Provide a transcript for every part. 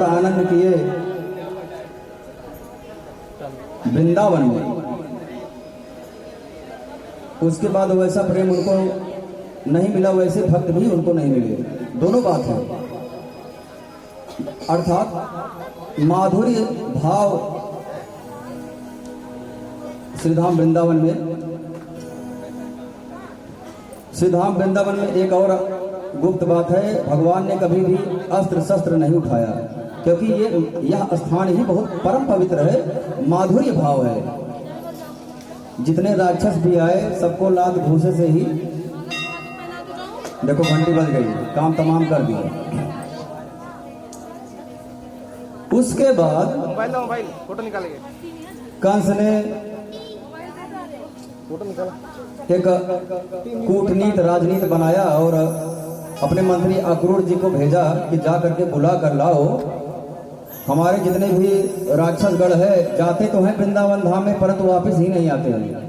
आनंद किए वृंदावन में। उसके बाद वैसा प्रेम उनको नहीं मिला, वैसे भक्त भी उनको नहीं मिले। दोनों बात है, अर्थात माधुर्य भाव श्रीधाम वृंदावन में एक और गुप्त बात है, भगवान ने कभी भी अस्त्र शस्त्र नहीं उठाया, क्योंकि यह स्थान ही बहुत परम पवित्र है, माधुर्य भाव है। जितने राक्षस भी आए सबको लात घूसे से ही, देखो घंटी बज गई, काम तमाम कर दिया। उसके बाद मोबाइल फोटो निकालेंगे, कंस ने फोटो निकाला, एक कूटनीति राजनीति बनाया और अपने मंत्री अक्रूर जी को भेजा कि जा करके बुला कर लाओ, हमारे जितने भी राक्षसगढ़ है जाते तो हैं वृंदावन धाम में, परंतु वापस ही नहीं आते हैं।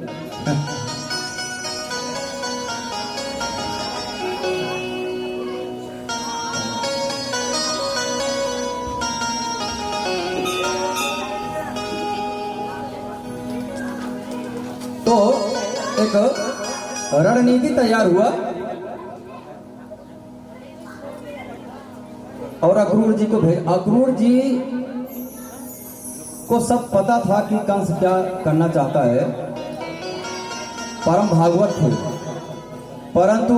तो एक रणनीति तैयार हुआ और अक्रूर जी को भेज। अक्रूर जी को सब पता था कि कंस क्या करना चाहता है, परम भागवत थे, परंतु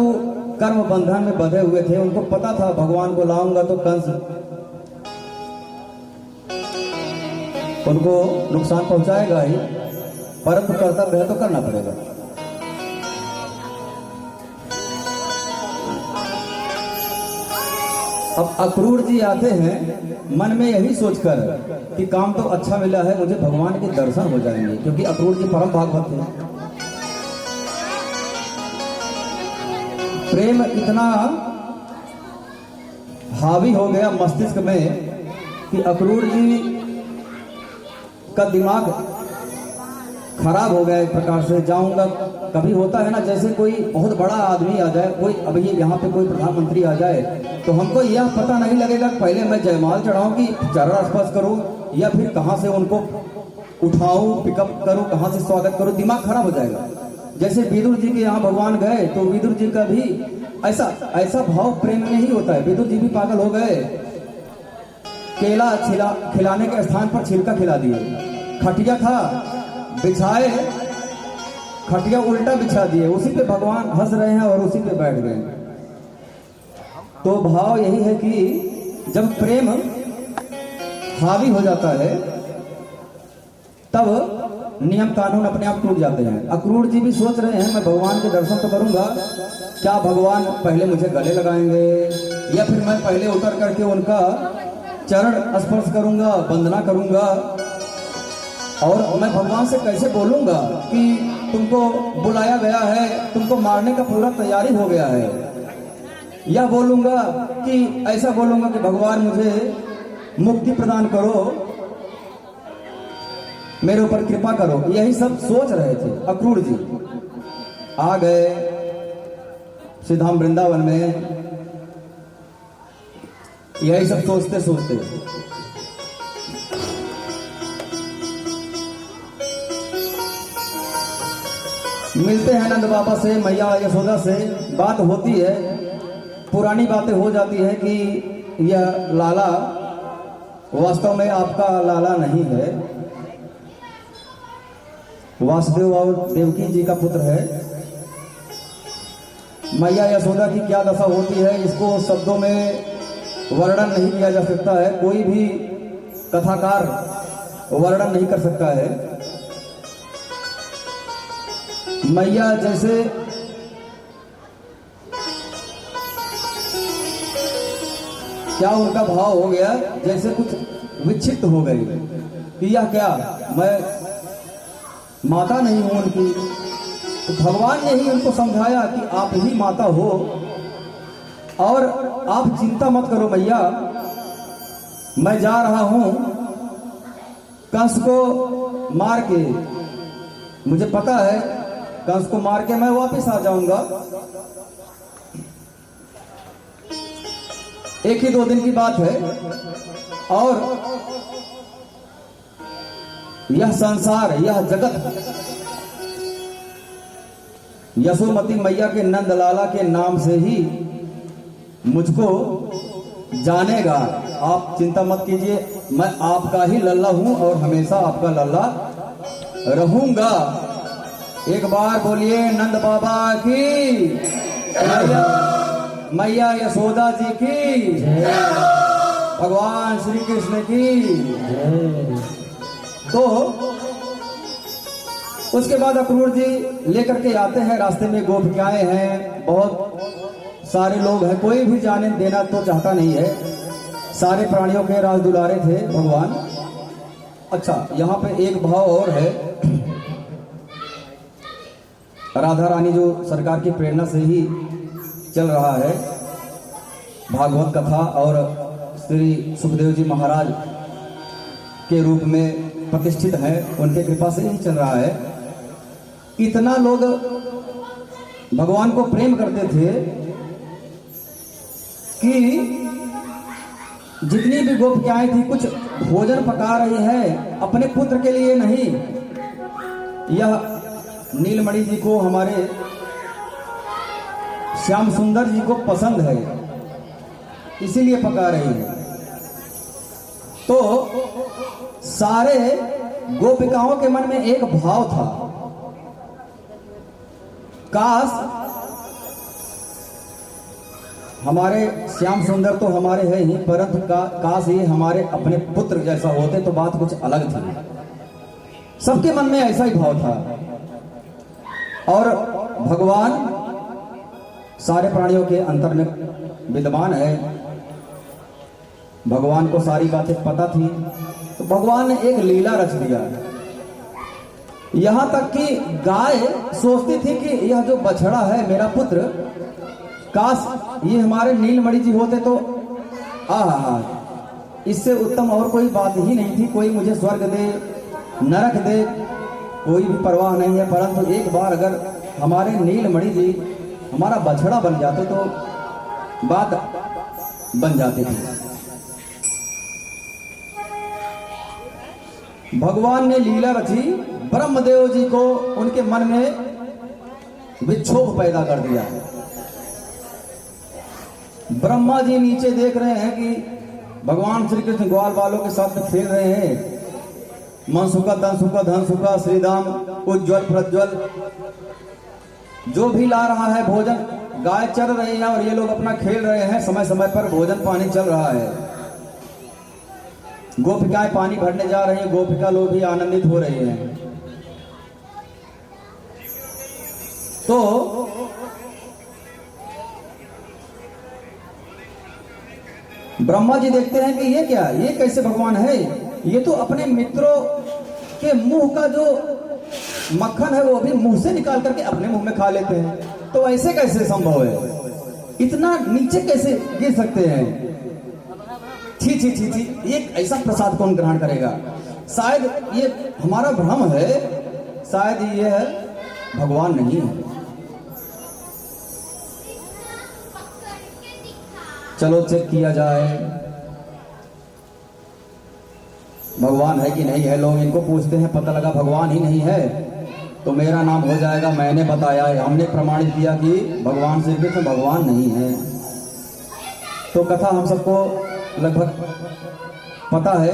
कर्म बंधन में बंधे हुए थे। उनको पता था भगवान को लाऊंगा तो कंस उनको नुकसान पहुंचाएगा ही, परंतु कर्तव्य है तो करना पड़ेगा। अब अक्रूर जी आते हैं मन में यही सोचकर कि काम तो अच्छा मिला है, मुझे भगवान के दर्शन हो जाएंगे, क्योंकि अक्रूर जी परम भागवत थे। प्रेम इतना हावी हो गया मस्तिष्क में कि अक्रूर जी का दिमाग खराब हो गया एक प्रकार से। जाऊंगा, कभी होता है ना, जैसे कोई बहुत बड़ा आदमी आ जाए, कोई अभी यहाँ पे कोई प्रधानमंत्री आ जाए तो हमको यह पता नहीं लगेगा पहले मैं जयमाल चढ़ाऊं कि चरण स्पर्श करूं या फिर कहां से उनको उठाऊं, पिकअप करूं, कहां से स्वागत करूं, दिमाग खराब हो जाएगा। जैसे विदुर जी के यहाँ भगवान गए तो विदुर जी का भी ऐसा भाव प्रेम में ही होता है। विदुर जी भी पागल हो गए, केला खिलाने के स्थान पर छिलका खिला दिए। खटिया था, बिछाए, खटिया उल्टा बिछा दिए, उसी पे भगवान हंस रहे हैं और उसी पे बैठ गए। तो भाव यही है कि जब प्रेम हावी हो जाता है तब नियम कानून अपने आप टूट जाते हैं। अक्रूर जी भी सोच रहे हैं मैं भगवान के दर्शन तो करूंगा, क्या भगवान पहले मुझे गले लगाएंगे या फिर मैं पहले उतर करके उनका चरण स्पर्श करूंगा, वंदना करूंगा, और मैं भगवान से कैसे बोलूंगा कि तुमको बुलाया गया है, तुमको मारने का पूरा तैयारी हो गया है, या बोलूंगा कि ऐसा बोलूंगा कि भगवान मुझे मुक्ति प्रदान करो, मेरे ऊपर कृपा करो। यही सब सोच रहे थे। अक्रूर जी आ गए श्रीधाम वृंदावन में, यही सब सोचते सोचते मिलते हैं नंद बाबा से, मैया यशोदा से। बात होती है, पुरानी बातें हो जाती है कि यह लाला वास्तव में आपका लाला नहीं है, वासुदेव और देवकी जी का पुत्र है। मैया यशोदा की क्या दशा होती है इसको शब्दों में वर्णन नहीं किया जा सकता है, कोई भी कथाकार वर्णन नहीं कर सकता है। मैया जैसे क्या उनका भाव हो गया, जैसे कुछ विक्षिप्त हो गई कि यह क्या, मैं माता नहीं हूं उनकी। तो भगवान ने ही उनको समझाया कि आप ही माता हो और आप चिंता मत करो मैया, मैं जा रहा हूं कंस को मार के, मुझे पता है कंस को मार के मैं वापस आ जाऊंगा। एक ही 2 दिन की बात है और यह संसार, यह जगत यशोमती मैया के नंदलाला के नाम से ही मुझको जानेगा। आप चिंता मत कीजिए, मैं आपका ही लल्ला हूं और हमेशा आपका लल्ला रहूंगा। एक बार बोलिए नंद बाबा की, मैया यशोदा जी की, भगवान श्री कृष्ण की। तो उसके बाद अक्रूर जी लेकर के आते हैं, रास्ते में गोपिकाएं हैं, बहुत सारे लोग हैं, कोई भी जाने देना तो चाहता नहीं है, सारे प्राणियों के राज दुलारे थे भगवान। अच्छा, यहाँ पे एक भाव और है, राधा रानी जो सरकार की प्रेरणा से ही चल रहा है, भागवत कथा और श्री सुखदेव जी महाराज के रूप में प्रतिष्ठित है, उनके कृपा से ही चल रहा है। इतना लोग भगवान को प्रेम करते थे कि जितनी भी गोपिकाएं थी कुछ भोजन पका रही है अपने पुत्र के लिए नहीं, यह नीलमणि जी को, हमारे श्याम सुंदर जी को पसंद है, इसीलिए पका रही है। तो सारे गोपिकाओं के मन में एक भाव था, काश हमारे श्याम सुंदर तो हमारे हैं ही, परंतु काश ये हमारे अपने पुत्र जैसा होते तो बात कुछ अलग थी। सबके मन में ऐसा ही भाव था। और भगवान सारे प्राणियों के अंतर में विद्यमान है, भगवान को सारी बातें पता थी, तो भगवान ने एक लीला रच दिया। यहां तक कि गाय सोचती थी कि यह जो बछड़ा है मेरा पुत्र, काश ये हमारे नीलमणि जी होते तो आहा, इससे उत्तम और कोई बात ही नहीं थी। कोई मुझे स्वर्ग दे, नरक दे, कोई भी परवाह नहीं है, परंतु एक बार अगर हमारे नीलमणि जी हमारा बछड़ा बन जाते तो बात बन जाती थी। भगवान ने लीला रची, ब्रह्मदेव जी को उनके मन में विक्षोभ पैदा कर दिया। ब्रह्मा जी नीचे देख रहे हैं कि भगवान श्री कृष्ण ग्वाल बालों के साथ में खेल रहे हैं, मन सुखा तन सुखा धन सुखा श्रीधाम उज्ज्वल प्रज्वल, जो भी ला रहा है भोजन, गाय चल रही है और ये लोग अपना खेल रहे हैं, समय समय पर भोजन पानी चल रहा है। गोपिकाएं पानी भरने जा रही हैं, गोपिका लोग भी आनंदित हो रही हैं। तो ब्रह्मा जी देखते हैं कि ये क्या, ये कैसे भगवान है, ये तो अपने मित्रों के मुंह का जो मक्खन है वो अभी मुंह से निकाल करके अपने मुंह में खा लेते हैं, तो ऐसे कैसे संभव है, इतना नीचे कैसे गिर सकते हैं। छी छी छी छी, एक ऐसा प्रसाद कौन ग्रहण करेगा। शायद ये हमारा भ्रम है, शायद ये है भगवान नहीं है। चलो चेक किया जाए भगवान है कि नहीं है। लोग इनको पूछते हैं, पता लगा भगवान ही नहीं है तो मेरा नाम हो जाएगा, मैंने बताया है, हमने प्रमाणित किया कि भगवान श्री कृष्ण भगवान नहीं है। तो कथा हम सबको लगभग पता है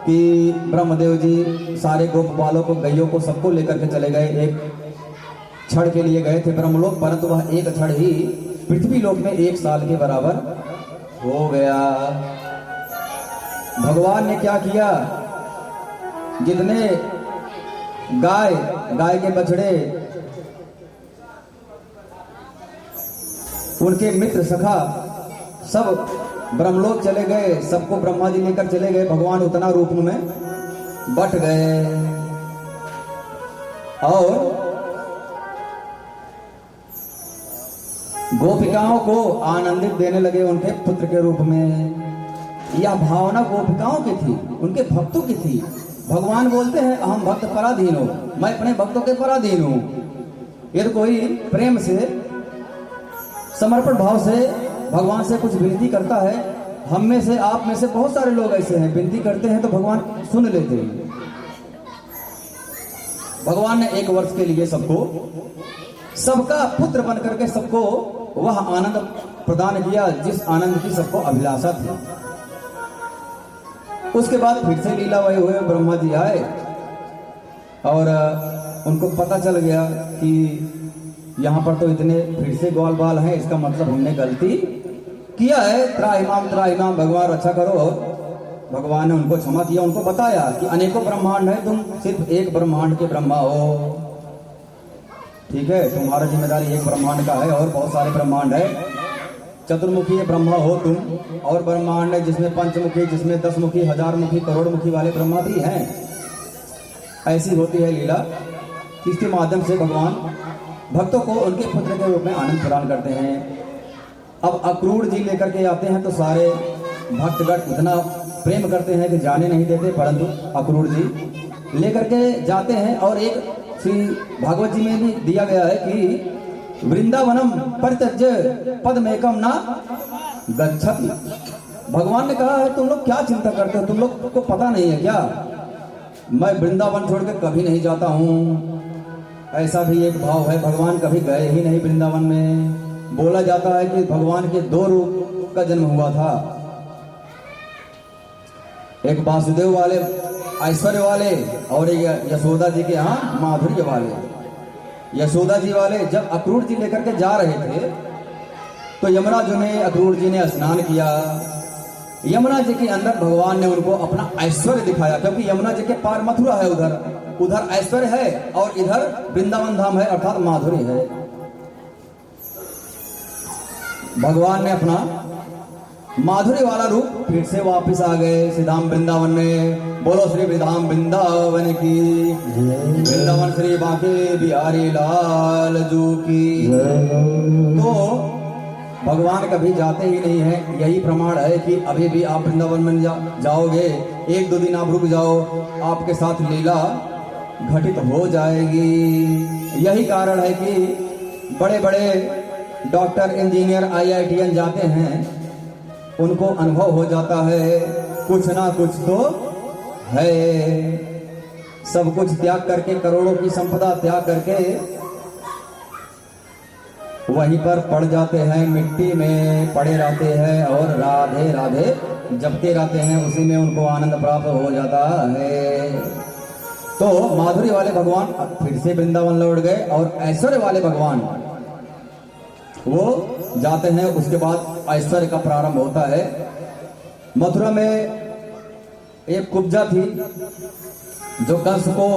कि ब्रह्मदेव जी सारे गोपबालों को, गैयों को, सबको लेकर के चले गए, एक क्षण के लिए गए थे ब्रह्मलोक, परंतु वह एक क्षण ही पृथ्वी लोक में 1 साल के बराबर हो गया। भगवान ने क्या किया, जितने गाय के बछड़े, उनके मित्र सखा सब ब्रह्मलोक चले गए, सबको ब्रह्मा जी लेकर चले गए। भगवान उतना रूप में बट गए और गोपिकाओं को आनंदित देने लगे उनके पुत्र के रूप में। यह भावना गोपिकाओं की थी, उनके भक्तों की थी। भगवान बोलते हैं अहम भक्त पराधीन हो, मैं अपने भक्तों के पराधीन हूं। यदि कोई प्रेम से, समर्पण भाव से भगवान से कुछ विनती करता है हम में से, आप में से बहुत सारे लोग ऐसे हैं, विनती करते हैं तो भगवान सुन लेते हैं। भगवान ने 1 वर्ष के लिए सबका पुत्र बन करके सबको वह आनंद प्रदान किया जिस आनंद की सबको अभिलाषा थी। उसके बाद फिर से लीला वही हुए, ब्रह्मा जी आए और उनको पता चल गया कि यहाँ पर तो इतने फिर से ग्वाल बाल हैं, इसका मतलब हमने गलती किया है, त्राहिमाम भगवान रक्षा करो। और भगवान ने उनको क्षमा किया, उनको बताया कि अनेकों ब्रह्मांड है, तुम सिर्फ एक ब्रह्मांड के ब्रह्मा हो, ठीक है, तुम्हारा जिम्मेदारी एक ब्रह्मांड का है और बहुत सारे ब्रह्मांड है, चतुर्मुखी ब्रह्मा हो तुम, और ब्रह्मांड है जिसमें पंचमुखी, जिसमें 10 मुखी, 1000 मुखी, करोड़ मुखी वाले ब्रह्मा भी हैं। ऐसी होती है लीला, इसके माध्यम से भगवान भक्तों को उनके पुत्र के रूप में आनंद प्रदान करते हैं। अब अक्रूर जी लेकर के आते हैं तो सारे भक्तगण इतना प्रेम करते हैं कि जाने नहीं देते, परंतु अक्रूर जी लेकर के जाते हैं। और एक श्री भागवत जी में भी दिया गया है कि वृंदावनम परित्यज्य पदमेकम ना गच्छति। भगवान ने कहा है तुम लोग क्या चिंता करते हो, तुम लोग को पता नहीं है क्या, मैं वृंदावन छोड़ के कभी नहीं जाता हूँ। ऐसा भी एक भाव है, भगवान कभी गए ही नहीं वृंदावन में। बोला जाता है कि भगवान के 2 रूप का जन्म हुआ था, एक वासुदेव वाले ऐश्वर्य वाले और एक यशोदा जी के यहाँ माधुर्य वाले। यशोदा जी वाले जब अक्रूर जी लेकर के जा रहे थे तो यमुना जी में अक्रूर जी ने स्नान किया। यमुना जी के अंदर भगवान ने उनको अपना ऐश्वर्य दिखाया, क्योंकि यमुना जी के पार मथुरा है, उधर ऐश्वर्य है और इधर वृंदावन धाम है, अर्थात माधुरी है। भगवान ने अपना माधुरी वाला रूप फिर से वापस आ गए श्रीधाम वृंदावन में। बोलो श्री विधाम वृंदावन की, वृंदावन श्री बांके बिहारी लाल जू की। तो भगवान कभी जाते ही नहीं है, यही प्रमाण है कि अभी भी आप वृंदावन में जाओगे, 1-2 दिन आप रुक जाओ, आपके साथ लीला घटित हो जाएगी। यही कारण है कि बड़े बड़े डॉक्टर, इंजीनियर, IITN जाते हैं, उनको अनुभव हो जाता है कुछ ना कुछ तो है। सब कुछ त्याग करके, करोड़ों की संपदा त्याग करके वहीं पर पड़ जाते हैं, मिट्टी में पड़े रहते हैं और राधे राधे जपते रहते हैं, उसी में उनको आनंद प्राप्त हो जाता है। तो माधुरी वाले भगवान फिर से वृंदावन लौट गए और ऐश्वर्य वाले भगवान वो जाते हैं। उसके बाद ऐश्वर्य का प्रारंभ होता है। मथुरा में एक कुब्जा थी जो कंस को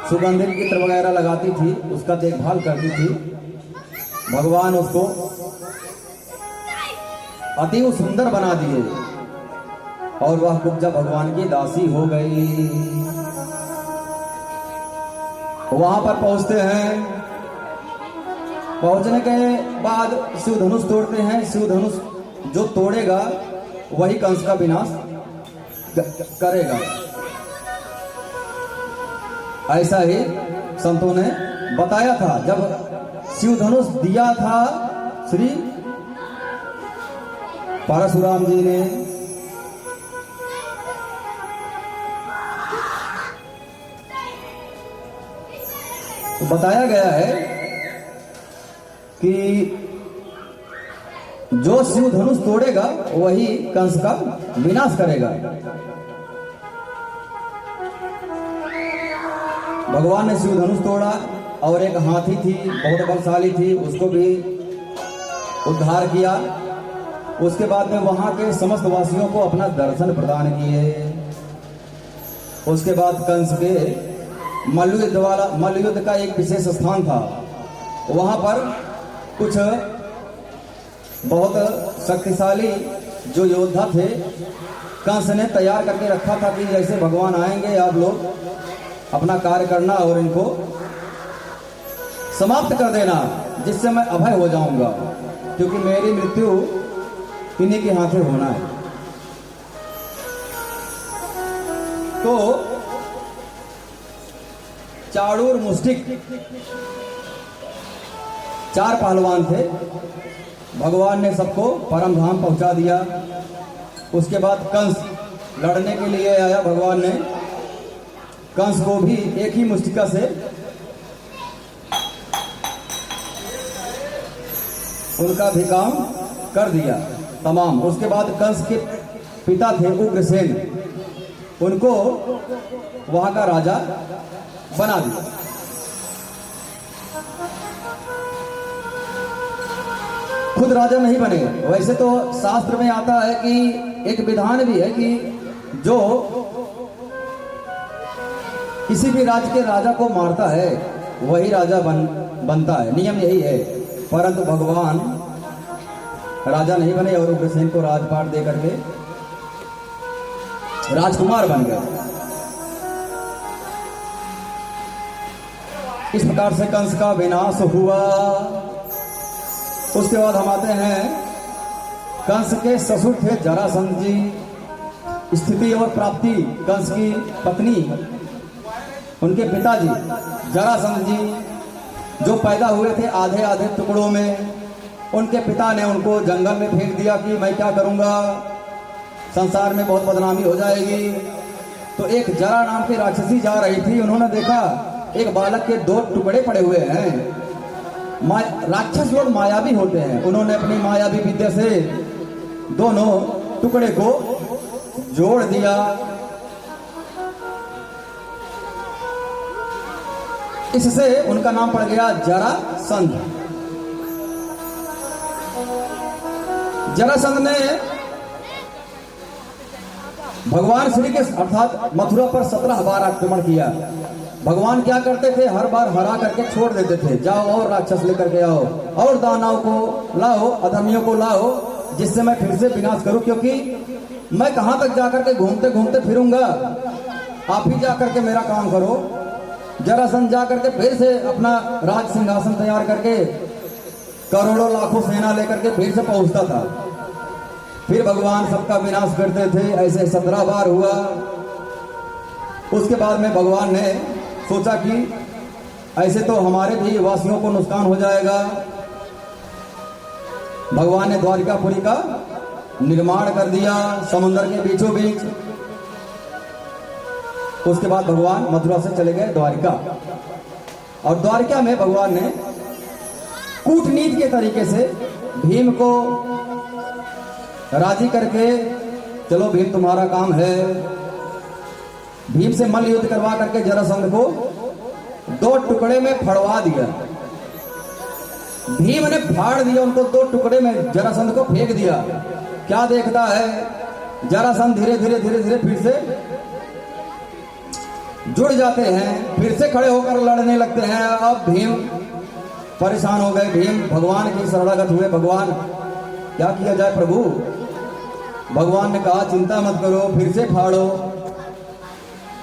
सुगंधित इत्र वगैरह लगाती थी, उसका देखभाल करती थी। भगवान उसको अति सुंदर बना दिए और वह कुब्जा भगवान की दासी हो गई। वहां पर पहुंचते हैं, पहुंचने के बाद शिव धनुष तोड़ते हैं। शिव धनुष जो तोड़ेगा वही कंस का विनाश करेगा, ऐसा ही संतों ने बताया था। जब शिव धनुष दिया था श्री परशुराम जी ने, तो बताया गया है कि जो शिव धनुष तोड़ेगा वही कंस का विनाश करेगा। भगवान ने शिव धनुष तोड़ा और एक हाथी थी, बहुत बलशाली थी, उसको भी उद्धार किया। उसके बाद में वहां के समस्त वासियों को अपना दर्शन प्रदान किए। उसके बाद कंस के मल्लयुद्ध का एक विशेष स्थान था, वहां पर कुछ बहुत शक्तिशाली जो योद्धा थे कंस ने तैयार करके रखा था कि जैसे भगवान आएंगे आप लोग अपना कार्य करना और इनको समाप्त कर देना, जिससे मैं अभय हो जाऊंगा, क्योंकि मेरी मृत्यु इन्हीं के हाथे होना है। तो चाड़ूर मुष्टिक 4 पहलवान थे, भगवान ने सबको परम धाम पहुंचा दिया। उसके बाद कंस लड़ने के लिए आया। भगवान ने कंस को भी एक ही मुष्टिका से उनका भी काम कर दिया तमाम। उसके बाद कंस के पिता थे उग्रसेन, उनको वहां का राजा बना दिया। खुद राजा नहीं बने। वैसे तो शास्त्र में आता है कि एक विधान भी है कि जो किसी भी राज्य के राजा को मारता है वही राजा बनता है, नियम यही है। परंतु भगवान राजा नहीं बने और उग्रसेन को राजपाट दे करके राजकुमार बन गए। इस प्रकार से कंस का विनाश हुआ। उसके बाद हम आते हैं, कंस के ससुर थे जरासंध जी। स्थिति और प्राप्ति, कंस की पत्नी, उनके पिताजी जरासंध जी जो पैदा हुए थे आधे आधे टुकड़ों में, उनके पिता ने उनको जंगल में फेंक दिया कि मैं क्या करूंगा, संसार में बहुत बदनामी हो जाएगी। तो एक जरा नाम की राक्षसी जा रही थी, उन्होंने देखा एक बालक के 2 टुकड़े पड़े हुए हैं। राक्षस लोग मायावी होते हैं। उन्होंने अपनी मायावी विद्या से दोनों टुकड़े को जोड़ दिया। इससे उनका नाम पड़ गया जरासंध। जरासंध ने भगवान श्री के अर्थात मथुरा पर 17 बार आक्रमण किया। भगवान क्या करते थे, हर बार हरा करके छोड़ देते थे, जाओ और राक्षस लेकर के आओ और दानव को लाओ, अधर्मियों को लाओ, जिससे मैं फिर से विनाश करूं। क्योंकि मैं कहां तक जाकर के घूमते घूमते फिरूंगा, आप ही जाकर के मेरा काम करो। जरासंध जाकर के फिर से अपना राज सिंहासन तैयार करके करोड़ों लाखों सेना लेकर के फिर से पहुंचता था। फिर भगवान सबका विनाश करते थे। ऐसे 17 बार हुआ। उसके बाद में भगवान ने सोचा कि ऐसे तो हमारे भी वासियों को नुकसान हो जाएगा। भगवान ने द्वारिकापुरी का निर्माण कर दिया समुद्र के बीचों बीच। उसके बाद भगवान मथुरा से चले गए द्वारिका, और द्वारिका में भगवान ने कूटनीति के तरीके से भीम को राजी करके, चलो भीम तुम्हारा काम है, भीम से मल्ल युद्ध करवा करके जरासंध को 2 टुकड़े में फड़वा दिया। भीम ने फाड़ दिया उनको 2 टुकड़े में, जरासंध को फेंक दिया। क्या देखता है, जरासंध धीरे धीरे धीरे धीरे फिर से जुड़ जाते हैं, फिर से खड़े होकर लड़ने लगते हैं। अब भीम परेशान हो गए। भीम भगवान की शरणागत हुए। भगवान क्या किया जाए प्रभु? भगवान ने कहा चिंता मत करो, फिर से फाड़ो।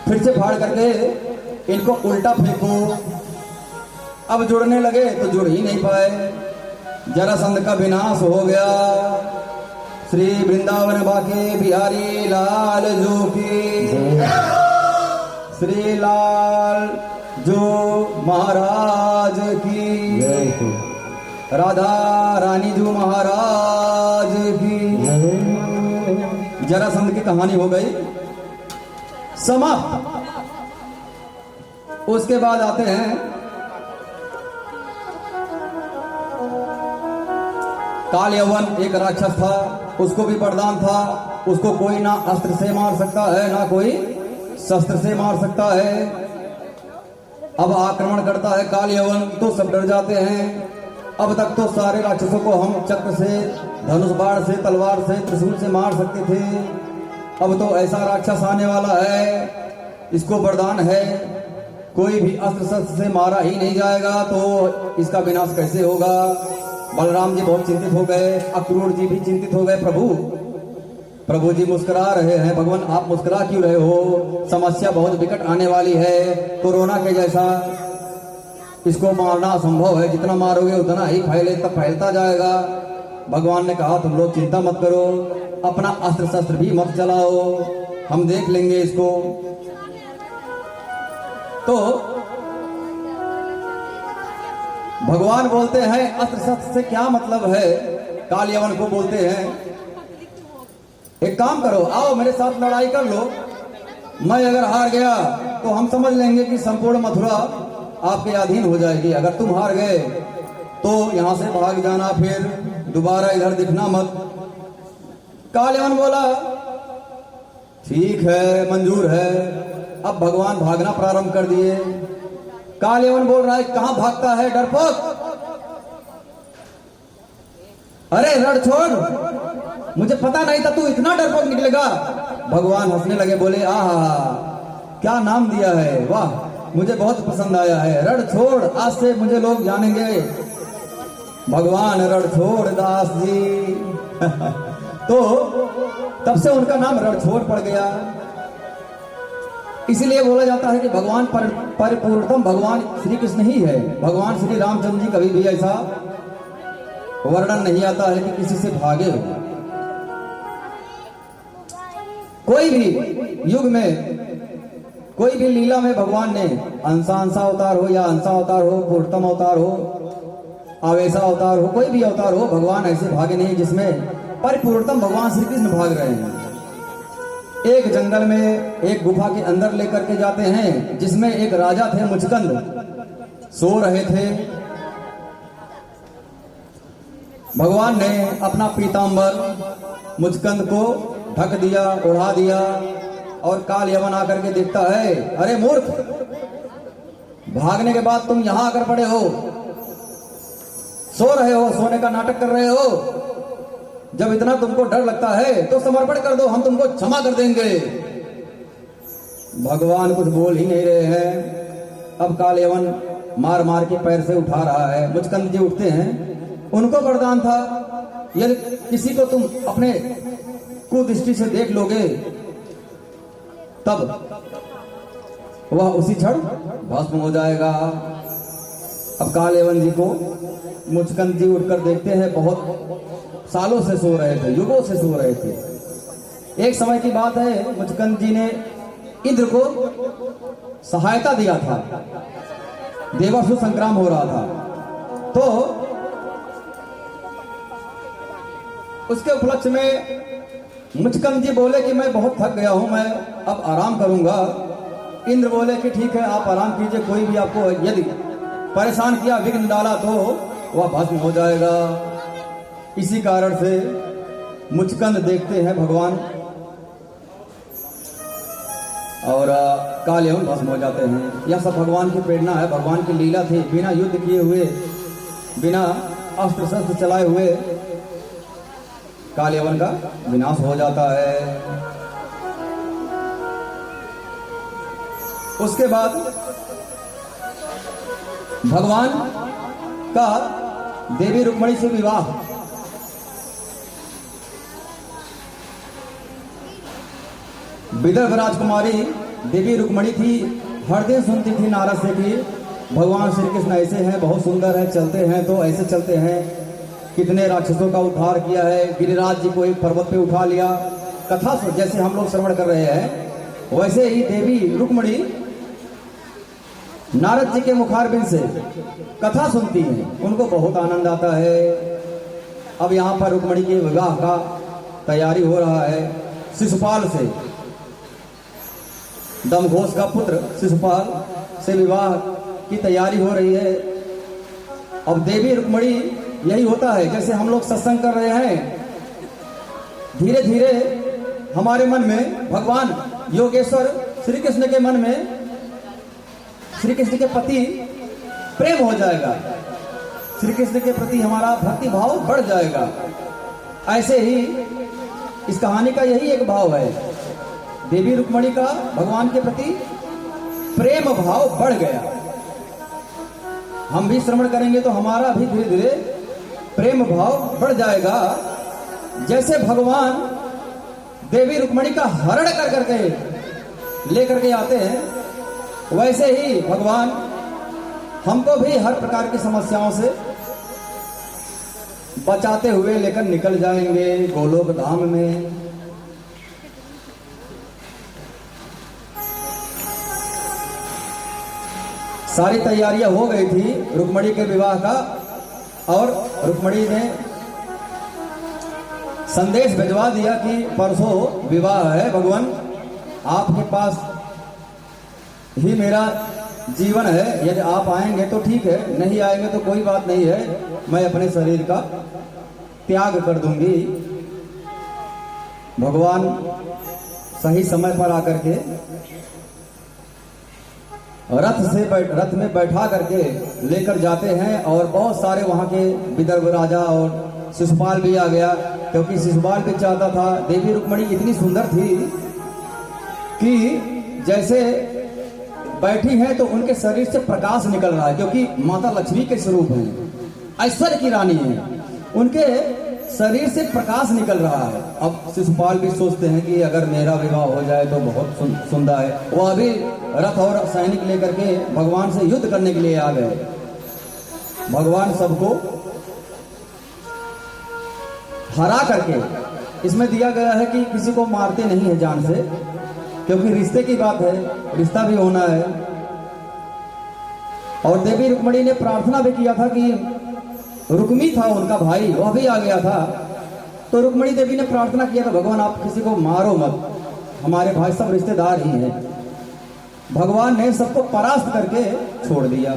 फिर से फाड़ करके इनको उल्टा फेंको। अब जुड़ने लगे तो जुड़ ही नहीं पाए। जरासंध का विनाश हो गया। श्री वृंदावन बाके बिहारी लाल जो की, श्री लाल जो महाराज की, राधा रानी जो महाराज की। जरासंध की कहानी हो गई समाप्त। उसके बाद आते हैं काल यवन, एक राक्षस था, उसको भी वरदान था। उसको कोई ना अस्त्र से मार सकता है ना कोई शस्त्र से मार सकता है। अब आक्रमण करता है काल यवन तो सब डर जाते हैं। अब तक तो सारे राक्षसों को हम चक्र से, धनुष बाण से, तलवार से, त्रिशूल से मार सकते थे। अब तो ऐसा राक्षस आने वाला है, इसको वरदान है, कोई भी अस्त्र शस्त्र से मारा ही नहीं जाएगा, तो इसका विनाश कैसे होगा। बलराम जी बहुत चिंतित हो गए, अक्रूर जी भी चिंतित हो गए। प्रभु जी मुस्कुरा रहे हैं। भगवान आप मुस्कुरा क्यों रहे हो? समस्या बहुत विकट आने वाली है, कोरोना के जैसा। इसको मारना असंभव है, जितना मारोगे उतना ही फैले, तब फैलता जाएगा। भगवान ने कहा तुम लोग चिंता मत करो, अपना अस्त्र शस्त्र भी मत चलाओ, हम देख लेंगे इसको। तो भगवान बोलते हैं अस्त्र शस्त्र से क्या मतलब है, काल यवन को बोलते हैं, एक काम करो, आओ मेरे साथ लड़ाई कर लो। मैं अगर हार गया तो हम समझ लेंगे कि संपूर्ण मथुरा आपके अधीन हो जाएगी। अगर तुम हार गए तो यहां से भाग जाना, फिर दोबारा इधर दिखना मत। काल यवन बोला, ठीक है, मंजूर है। अब भगवान भागना प्रारंभ कर दिए। काल यवन बोल रहा है, कहां भागता है डरपोक, अरे रण छोड़, मुझे पता नहीं था तू इतना डरपोक निकलेगा। भगवान हंसने लगे, बोले, आहा क्या नाम दिया है, वाह, मुझे बहुत पसंद आया है, रण छोड़। आज से मुझे लोग जानेंगे भगवान रणछोड़ दास जी। तो तब से उनका नाम रणछोड़ पड़ गया। इसलिए बोला जाता है कि भगवान परिपूर्णतम भगवान श्री कृष्ण ही है। भगवान श्री रामचंद्र जी कभी भी ऐसा वर्णन नहीं आता है कि किसी से भागे हो। कोई भी युग में, कोई भी लीला में भगवान ने अंशा अवतार हो या अंशा अवतार हो, पूर्णतम अवतार हो, आवेशा अवतार हो, कोई भी अवतार हो, भगवान ऐसे भागे नहीं जिसमें परिपूर्णतम भगवान श्री कृष्ण भाग रहे हैं। एक जंगल में एक गुफा के अंदर लेकर के जाते हैं, जिसमें एक राजा थे मुचकंद, सो रहे थे। भगवान ने अपना पीतांबर मुचकंद को ढक दिया, ओढ़ा दिया, और काल यवन आकर के देखता है, अरे मूर्ख, भागने के बाद तुम यहां आकर पड़े हो, सो रहे हो, सोने का नाटक कर रहे हो। जब इतना तुमको डर लगता है तो समर्पण कर दो, हम तुमको क्षमा कर देंगे। भगवान कुछ बोल ही नहीं रहे हैं। अब काल यवन मार मार के पैर से उठा रहा है। मुचकंद जी उठते हैं, उनको वरदान था, यदि किसी को तुम अपने कुदृष्टि से देख लोगे तब वह उसी क्षण भस्म हो जाएगा। अब काल यवन जी को मुचकंद जी उठकर देखते हैं, बहुत सालों से सो रहे थे, युगों से सो रहे थे। एक समय की बात है, मुचकंद जी ने इंद्र को सहायता दिया था, देवासुर संग्राम हो रहा था। तो उसके उपलक्ष्य में मुचकंद जी बोले कि मैं बहुत थक गया हूं, मैं अब आराम करूंगा। इंद्र बोले कि ठीक है, आप आराम कीजिए, कोई भी आपको यदि परेशान किया, विघ्न डाला तो वह भस्म हो जाएगा। इसी कारण से मुचकंद देखते हैं भगवान, और काल यवन भस्म हो जाते हैं। यह सब भगवान की प्रेरणा है, भगवान की लीला थी। बिना युद्ध किए हुए, बिना अस्त्र शस्त्र चलाए हुए काल यवन का विनाश हो जाता है। उसके बाद भगवान का देवी रुक्मणी से विवाह। विदर्भ राजकुमारी देवी रुक्मणी थी। हर दिन सुनती थी नारद से कि भगवान श्री कृष्ण ऐसे हैं, बहुत सुंदर है, चलते हैं तो ऐसे चलते हैं, कितने राक्षसों का उद्धार किया है, गिरिराज जी को एक पर्वत पे उठा लिया। कथा जैसे हम लोग श्रवण कर रहे हैं, वैसे ही देवी रुक्मणी नारद जी के मुखारबिंद से कथा सुनती हैं, उनको बहुत आनंद आता है। अब यहाँ पर रुक्मणी के विवाह का तैयारी हो रहा है। शिशुपाल से, दमघोष का पुत्र शिशुपाल से विवाह की तैयारी हो रही है। अब देवी रुक्मणी, यही होता है जैसे हम लोग सत्संग कर रहे हैं, धीरे धीरे हमारे मन में भगवान योगेश्वर श्री कृष्ण के मन में श्री कृष्ण के प्रति प्रेम हो जाएगा, श्री कृष्ण के प्रति हमारा भक्ति भाव बढ़ जाएगा। ऐसे ही इस कहानी का यही एक भाव है, देवी रुक्मणी का भगवान के प्रति प्रेम भाव बढ़ गया। हम भी श्रवण करेंगे तो हमारा भी धीरे धीरे प्रेम भाव बढ़ जाएगा। जैसे भगवान देवी रुक्मणी का हरण कर करके लेकर के आते हैं, वैसे ही भगवान हमको भी हर प्रकार की समस्याओं से बचाते हुए लेकर निकल जाएंगे गोलोक धाम में। सारी तैयारियां हो गई थी रुक्मणी के विवाह का, और रुक्मणी ने संदेश भिजवा दिया कि परसों विवाह है, भगवान आपके पास ही मेरा जीवन है, यदि आप आएंगे तो ठीक है, नहीं आएंगे तो कोई बात नहीं है, मैं अपने शरीर का त्याग कर दूंगी। भगवान सही समय पर आकर के रथ में बैठा करके लेकर जाते हैं और बहुत सारे वहां के विदर्भ राजा और शिशुपाल भी आ गया, क्योंकि शिशुपाल भी चाहता था। देवी रुक्मणी इतनी सुंदर थी कि जैसे बैठी है तो उनके शरीर से प्रकाश निकल रहा है, क्योंकि माता लक्ष्मी के स्वरूप हैं, ऐश्वर्य की रानी है, उनके शरीर से प्रकाश निकल रहा है। अब शिशुपाल भी सोचते हैं कि अगर मेरा विवाह हो जाए तो बहुत सुंदर है। वो अभी रथ और सैनिक लेकर के भगवान से युद्ध करने के लिए आ गए। भगवान सबको हरा करके, इसमें दिया गया है कि किसी को मारते नहीं है जान से, क्योंकि रिश्ते की बात है, रिश्ता भी होना है। और देवी रुक्मणी ने प्रार्थना भी किया था कि रुक्मी था उनका भाई, वह भी आ गया था, तो रुक्मणी देवी ने प्रार्थना किया था भगवान आप किसी को मारो मत, हमारे भाई सब रिश्तेदार ही हैं। भगवान ने सबको परास्त करके छोड़ दिया।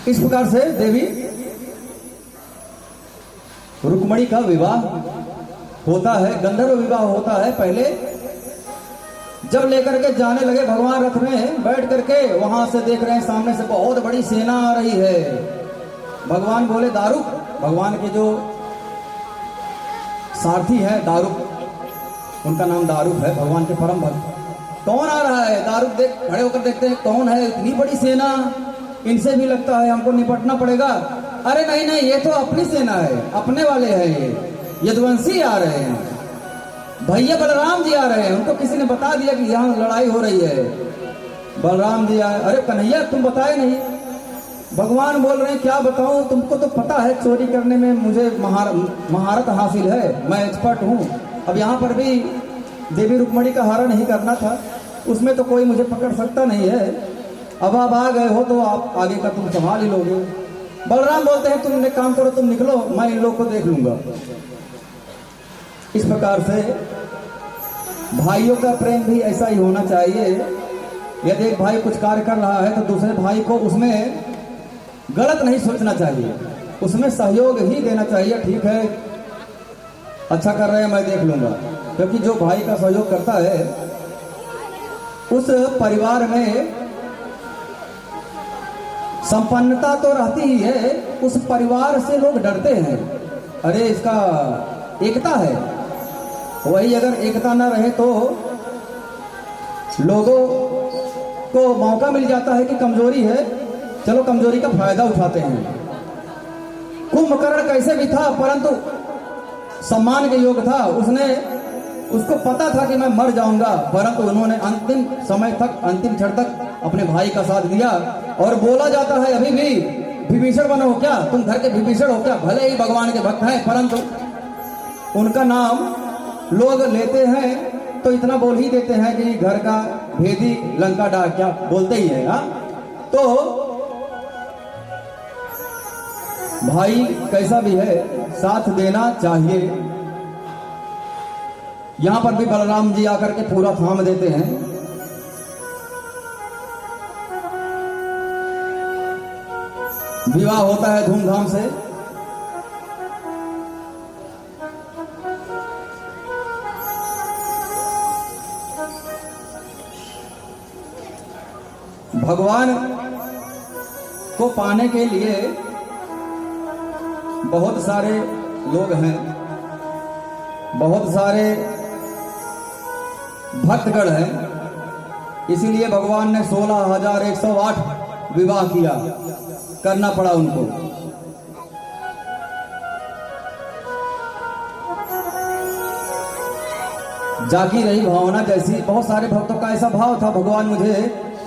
इस प्रकार से देवी रुक्मणी का विवाह होता है, गंधर्व विवाह होता है। पहले जब लेकर के जाने लगे भगवान रथ में बैठ करके, वहां से देख रहे हैं सामने से बहुत बड़ी सेना आ रही है। भगवान बोले दारुक, भगवान के जो सारथी है दारुक, उनका नाम दारुक है, भगवान के परम भक्त। कौन आ रहा है? दारुक देख खड़े होकर देखते हैं कौन है, इतनी बड़ी सेना, इनसे भी लगता है हमको निपटना पड़ेगा। अरे नहीं नहीं, ये तो अपनी सेना है, अपने वाले हैं, ये यदुवंशी आ रहे हैं, भैया बलराम जी आ रहे हैं। उनको किसी ने बता दिया कि यहाँ लड़ाई हो रही है, बलराम जी आए। अरे कन्हैया तुम बताए नहीं। भगवान बोल रहे हैं क्या बताऊं, तुमको तो पता है चोरी करने में मुझे महारत हासिल है, मैं एक्सपर्ट हूं। अब यहाँ पर भी देवी रुक्मणी का हरण नहीं करना था, उसमें तो कोई मुझे पकड़ सकता नहीं है। अब आप आ गए हो तो आप आगे का तुम संभाल ही लोगे। बलराम बोलते हैं तुम एक काम करो, तुम निकलो, मैं इन लोग को देख लूंगा। इस प्रकार से भाइयों का प्रेम भी ऐसा ही होना चाहिए। यदि एक भाई कुछ कार्य कर रहा है तो दूसरे भाई को उसमें गलत नहीं सोचना चाहिए, उसमें सहयोग ही देना चाहिए। ठीक है, अच्छा कर रहे हैं, मैं देख लूंगा। क्योंकि जो भाई का सहयोग करता है उस परिवार में संपन्नता तो रहती ही है, उस परिवार से लोग डरते हैं। अरे इसका एकता है, वही अगर एकता ना रहे तो लोगों को मौका मिल जाता है कि कमजोरी है, चलो कमजोरी का फायदा उठाते हैं। कुंभकर्ण कैसे भी था परंतु सम्मान के योग्य था, उसको पता था कि मैं मर जाऊंगा, परंतु उन्होंने अंतिम समय तक, अंतिम क्षण तक अपने भाई का साथ दिया। और बोला जाता है अभी भी विभीषण बनो हो क्या, तुम घर के विभीषण हो क्या, भले ही भगवान के भक्त हैं परंतु उनका नाम लोग लेते हैं तो इतना बोल ही देते हैं कि घर का भेदी लंका डाक, क्या बोलते ही है। हाँ, तो भाई कैसा भी है साथ देना चाहिए। यहां पर भी बलराम जी आकर के पूरा थाम देते हैं। विवाह होता है धूमधाम से। भगवान को पाने के लिए बहुत सारे लोग हैं, बहुत सारे भक्तगण हैं, इसीलिए भगवान ने 16,108 विवाह किया, करना पड़ा उनको। जागी रही भावना जैसी। बहुत सारे भक्तों का ऐसा भाव था भगवान मुझे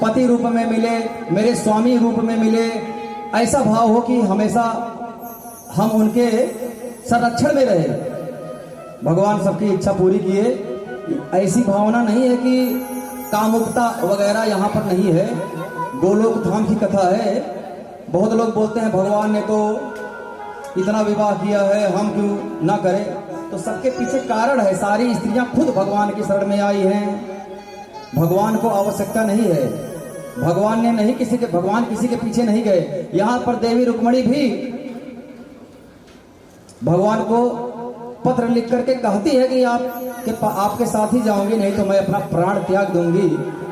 पति रूप में मिले, मेरे स्वामी रूप में मिले, ऐसा भाव हो कि हमेशा हम उनके संरक्षण में रहे। भगवान सबकी इच्छा पूरी किए। ऐसी भावना नहीं है कि कामुकता वगैरह यहाँ पर नहीं है। गोलोक धाम की कथा है, बहुत लोग बोलते हैं भगवान ने तो इतना विवाह किया है, हम क्यों ना करें। तो सबके पीछे कारण है। सारी स्त्रियां खुद भगवान की शरण में आई हैं। भगवान को आवश्यकता नहीं है। भगवान किसी के पीछे नहीं गए। यहां पर देवी रुक्मणी भी भगवान को पत्र लिख करके कहती है कि आपके साथ ही जाऊंगी, नहीं तो मैं अपना प्राण त्याग दूंगी।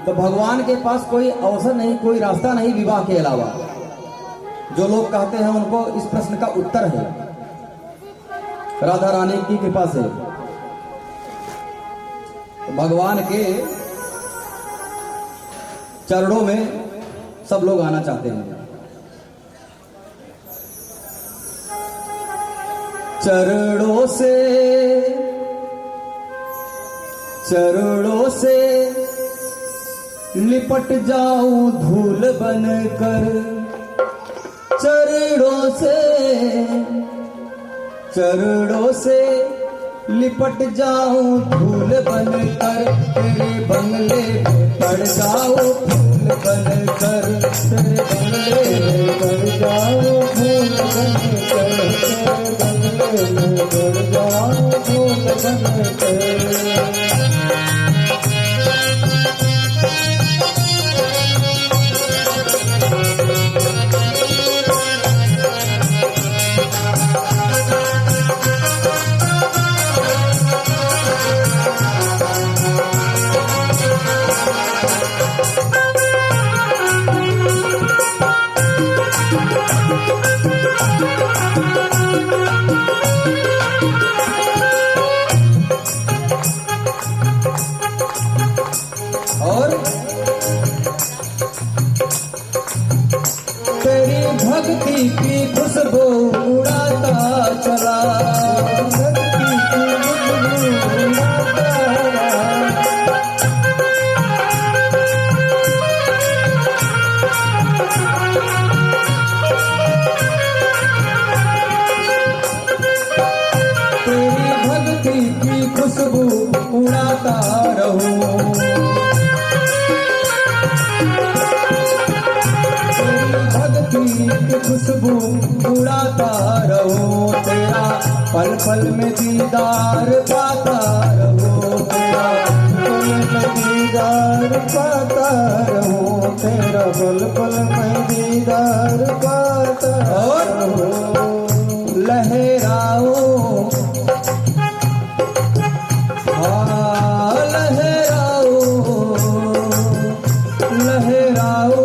तो भगवान के पास कोई अवसर नहीं, कोई रास्ता नहीं विवाह के अलावा। जो लोग कहते हैं उनको इस प्रश्न का उत्तर है राधा रानी की कृपा से। तो भगवान के चरणों में सब लोग आना चाहते हैं। चरणों से लिपट जाऊं धूल बनकर, चरणों से लिपट जाऊं धूल बनकर, तेरे बंगले में पड़ जाऊं फूल बनकर, तेरे बंगले में पड़ जाऊं फूल बनकर, तेरे बंगले में पड़ जाऊं फूल बनकर। और तेरी भक्ति की खुशबू उड़ाता चला, तेरी भक्ति की खुशबू उड़ाता रहूं, की खुशबू उड़ाता रहूं, तेरा पल पल में दीदार पाता रहूं, तेरा पल में दीदार पाता रहूं, तेरा पल पल में दीदार पाता रहूं। लहराओ लहराओ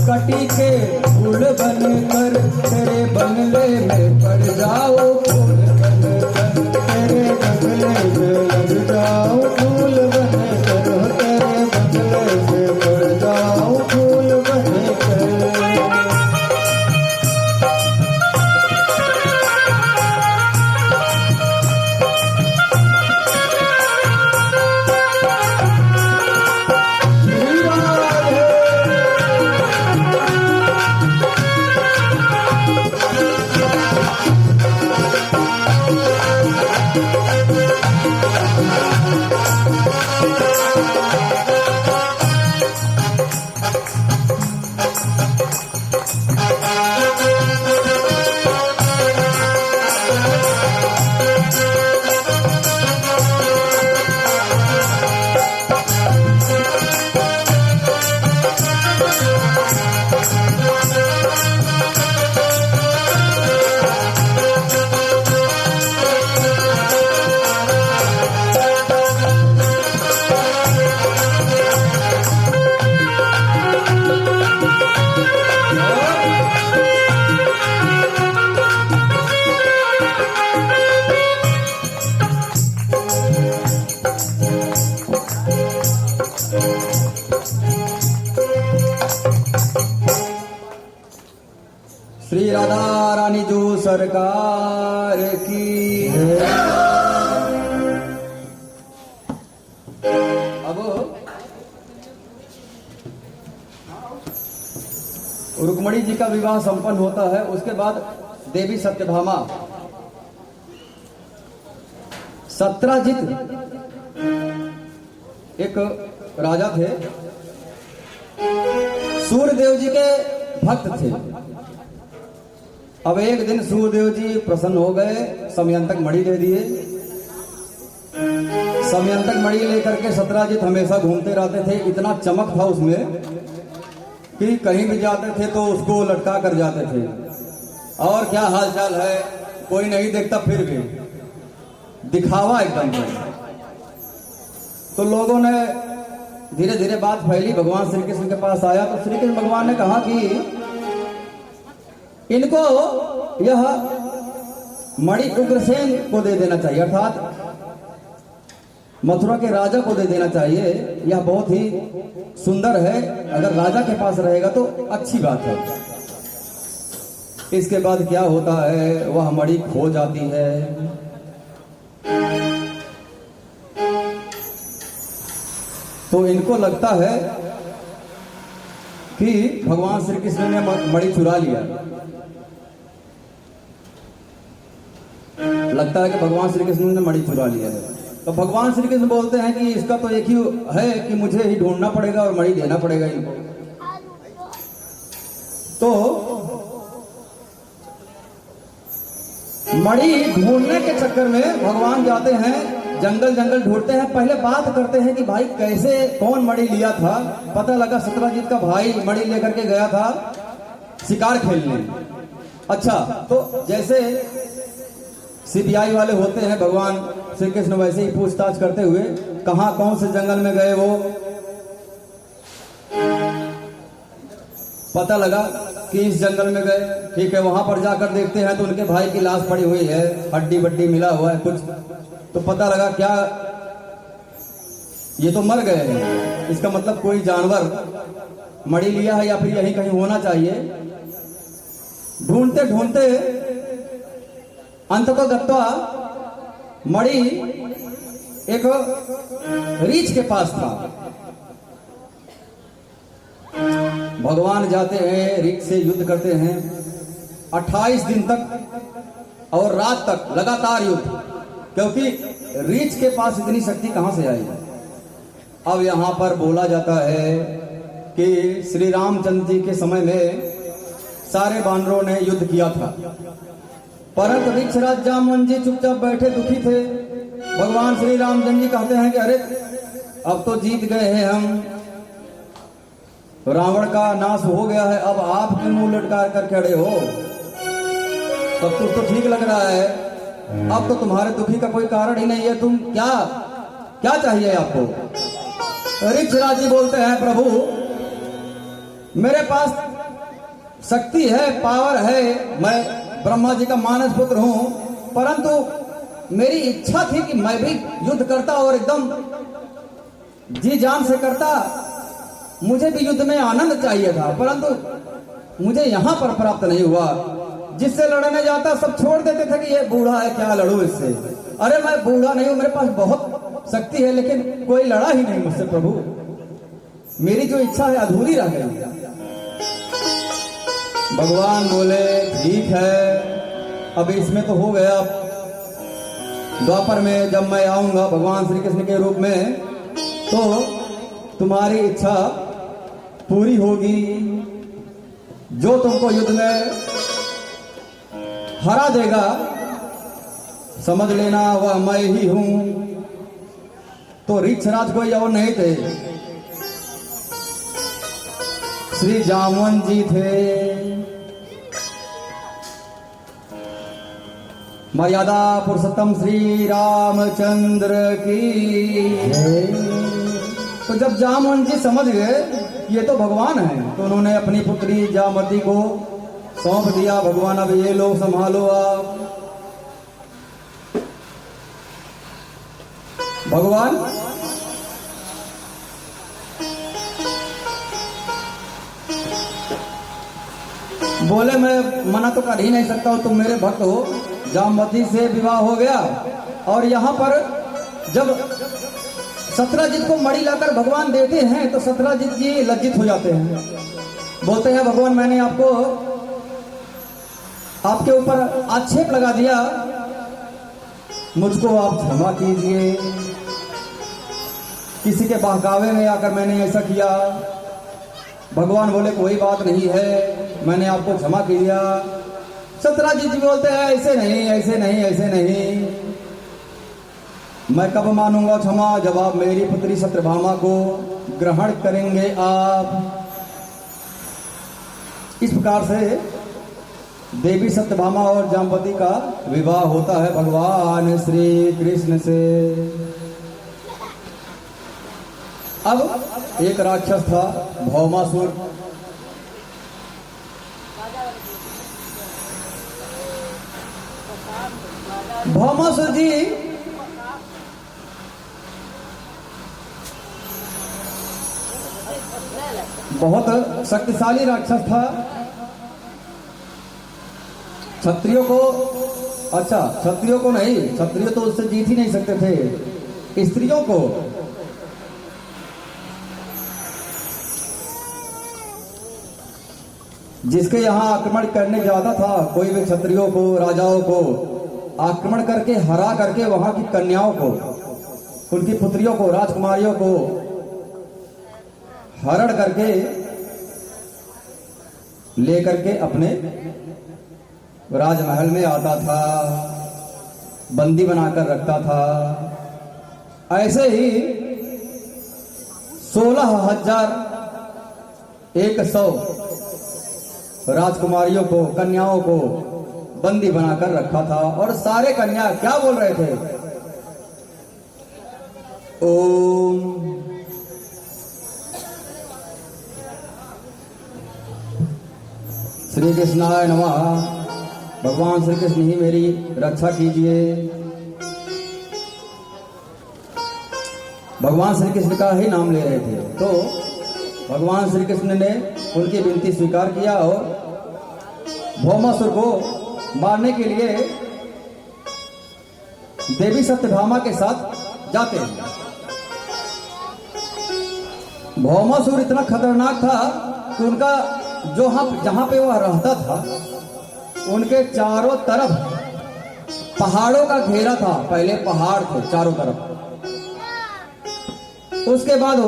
कटी के फूल बनकर, तेरे बंगले में पड़ जाओ फूल बनकर, तेरे बंगले में लग जाओ फूल बनकर, तेरे बंगले में पड़ जाओ फूल बनकर। श्री राधा रानी जो सरकार की। अब रुक्मणी जी का विवाह संपन्न होता है। उसके बाद देवी सत्यभामा, सत्राजित एक राजा थे, सूर्यदेव जी के भक्त थे। अब एक दिन सूर्यदेव जी प्रसन्न हो गए, समयंतक मणि दे दिए। समयंतक मणि लेकर के सत्राजित हमेशा घूमते रहते थे। इतना चमक था उसमें कि कहीं भी जाते थे तो उसको लटका कर जाते थे। और क्या हालचाल है, कोई नहीं देखता, फिर भी दिखावा एकदम से। तो लोगों ने धीरे धीरे बात फैली, भगवान श्री कृष्ण के पास आया तो श्री कृष्ण भगवान ने कहा कि इनको यह मणि उग्रसेन को दे देना चाहिए, अर्थात मथुरा के राजा को दे देना चाहिए। यह बहुत ही सुंदर है, अगर राजा के पास रहेगा तो अच्छी बात है। इसके बाद क्या होता है, वह मणि खो जाती है। तो इनको लगता है कि भगवान श्री कृष्ण ने मणि चुरा लिया। लगता है कि भगवान श्री कृष्ण ने मणि चुरा लिया है। तो भगवान श्री कृष्ण बोलते हैं कि इसका तो एक ही है कि मुझे ही ढूंढना पड़ेगा और मणि देना पड़ेगा इनको। तो मणि ढूंढने के चक्कर में भगवान जाते हैं, जंगल जंगल ढूंढते हैं। पहले बात करते हैं कि भाई कैसे, कौन मणि लिया था। पता लगा सत्राजित का भाई मणि लेकर के गया था शिकार खेलने। अच्छा, तो जैसे सीबीआई वाले होते हैं भगवान श्री कृष्ण, वैसे ही पूछताछ करते हुए कहां कौन से जंगल में गए वो पता लगा कि इस जंगल में गए। ठीक है, वहां पर जाकर देखते हैं तो उनके भाई की लाश पड़ी हुई है, हड्डी बड्डी मिला हुआ है कुछ। तो पता लगा क्या ये तो मर गए हैं, इसका मतलब कोई जानवर मणि लिया है या फिर यहीं कहीं होना चाहिए। ढूंढते ढूंढते अंत को गत्वा मणि एक रीछ के पास था। भगवान जाते हैं, रीछ से युद्ध करते हैं 28 दिन तक और रात तक लगातार युद्ध, क्योंकि रीछ के पास इतनी शक्ति कहां से आई। अब यहां पर बोला जाता है कि श्री रामचंद्र जी के समय में सारे बानरों ने युद्ध किया था, परंतु ऋक्षराज जामवन जी चुपचाप बैठे दुखी थे। भगवान श्री रामचंद्र जी कहते हैं कि अरे अब तो जीत गए हैं हम, रावण का नाश हो गया है, अब आप क्यों मुंह लटका कर खड़े हो, सब कुछ तो ठीक लग रहा है, अब तो तुम्हारे दुखी का कोई कारण ही नहीं है, तुम क्या क्या चाहिए आपको। ऋक्षराज जी बोलते हैं प्रभु मेरे पास शक्ति है, पावर है, मैं ब्रह्मा जी का मानस पुत्र हूं, परंतु मेरी इच्छा थी कि मैं भी युद्ध करता और एकदम जी जान से करता, मुझे भी युद्ध में आनंद चाहिए था, परंतु मुझे यहां पर प्राप्त नहीं हुआ। जिससे लड़ने जाता सब छोड़ देते थे कि ये बूढ़ा है, क्या लड़ूं इससे। अरे मैं बूढ़ा नहीं हूं, मेरे पास बहुत शक्ति है, लेकिन कोई लड़ा ही नहीं मुझसे प्रभु, मेरी जो इच्छा है अधूरी रह गई। भगवान बोले ठीक है, अब इसमें तो हो गया, द्वापर में जब मैं आऊंगा भगवान श्री कृष्ण के रूप में तो तुम्हारी इच्छा पूरी होगी। जो तुमको युद्ध में हरा देगा समझ लेना वह मैं ही हूं। तो ऋक्षराज कोई और नहीं थे, श्री जामवन जी थे। मर्यादा पुरुषोत्तम श्री रामचंद्र की। तो जब जामवन जी समझ गए ये तो भगवान है, तो उन्होंने अपनी पुत्री जामवती को सौंप दिया, भगवान अब ये लो संभालो आप। भगवान बोले मैं मना तो कर ही नहीं सकता हूं, तुम मेरे भक्त हो। जामवती से विवाह हो गया और यहां पर जब सत्राजित को मणि लाकर भगवान देते हैं तो सत्राजित जी लज्जित हो जाते हैं, बोलते हैं भगवान मैंने आपके ऊपर आक्षेप लगा दिया, मुझको आप क्षमा कीजिए, किसी के बहकावे में आकर मैंने ऐसा किया। भगवान बोले कोई बात नहीं है, मैंने आपको क्षमा किया। सत्यराजीत जी बोलते हैं ऐसे नहीं, ऐसे नहीं, ऐसे नहीं। मैं कब मानूंगा क्षमा जब आप मेरी पुत्री सत्यभामा को ग्रहण करेंगे आप। इस प्रकार से देवी सत्यभामा और जाम्बवती का विवाह होता है भगवान श्री कृष्ण से। अब एक राक्षस था भौमासुर। भौमासुर जी बहुत शक्तिशाली राक्षस था। क्षत्रियों को, अच्छा क्षत्रियों को नहीं, क्षत्रियों तो उससे जीत ही नहीं सकते थे। स्त्रियों को जिसके यहाँ आक्रमण करने जाता था, कोई भी क्षत्रियों को, राजाओं को आक्रमण करके हरा करके वहां की कन्याओं को, उनकी पुत्रियों को, राजकुमारियों को हरण करके लेकर के अपने राजमहल में आता था, बंदी बनाकर रखता था। ऐसे ही 16,100 राजकुमारियों को, कन्याओं को बंदी बनाकर रखा था। और सारे कन्या क्या बोल रहे थे? ओम श्री कृष्णाय नमः। भगवान श्री कृष्ण ही मेरी रक्षा कीजिए। भगवान श्री कृष्ण का ही नाम ले रहे थे। तो भगवान श्री कृष्ण ने उनकी विनती स्वीकार किया और भौमासुर को मारने के लिए देवी सत्यभामा के साथ जाते हैं। भौमासुर इतना खतरनाक था कि उनका जहां पे वह रहता था, उनके चारों तरफ पहाड़ों का घेरा था। पहले पहाड़ थे चारों तरफ, उसके बाद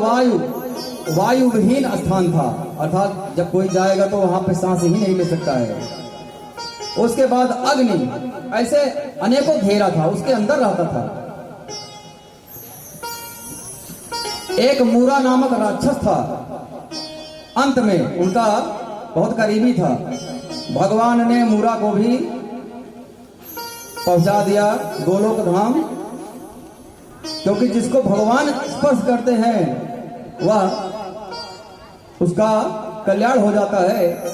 वायु विहीन स्थान था, अर्थात जब कोई जाएगा तो वहां पे सांस ही नहीं ले सकता है। उसके बाद अग्नि, ऐसे अनेकों घेरा था, उसके अंदर रहता था। एक मूरा नामक राक्षस था, अंत में उनका बहुत करीबी था। भगवान ने मूरा को भी पहुंचा दिया गोलोक धाम, क्योंकि जिसको भगवान स्पर्श करते हैं वह उसका कल्याण हो जाता है।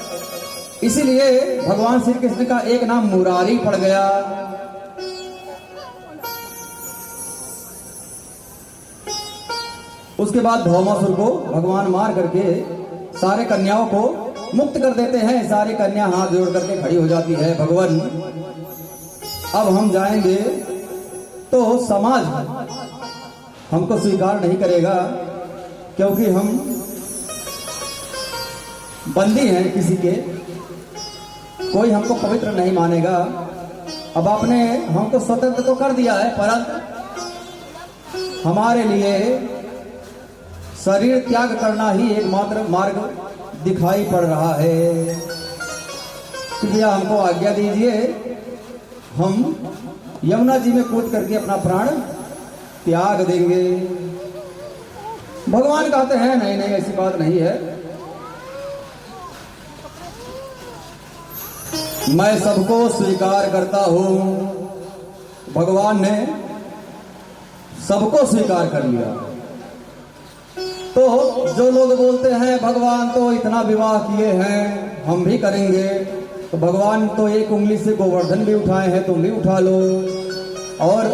इसीलिए भगवान श्री कृष्ण का एक नाम मुरारी पड़ गया। उसके बाद भौमासुर को भगवान मार करके सारे कन्याओं को मुक्त कर देते हैं। सारी कन्या हाथ जोड़ करके खड़ी हो जाती है, भगवान अब हम जाएंगे तो समाज हमको स्वीकार नहीं करेगा, क्योंकि हम बंदी हैं किसी के, कोई हमको पवित्र नहीं मानेगा। अब आपने हमको स्वतंत्र तो कर दिया है, परंतु हमारे लिए शरीर त्याग करना ही एकमात्र मार्ग दिखाई पड़ रहा है। कृपया हमको आज्ञा दीजिए, हम यमुना जी में कूद करके अपना प्राण त्याग देंगे। भगवान कहते हैं नहीं नहीं, ऐसी बात नहीं है, मैं सबको स्वीकार करता हूं। भगवान ने सबको स्वीकार कर लिया। तो जो लोग बोलते हैं भगवान तो इतना विवाह किए हैं, हम भी करेंगे, तो भगवान तो एक उंगली से गोवर्धन भी उठाए हैं, तुम भी उठा लो। और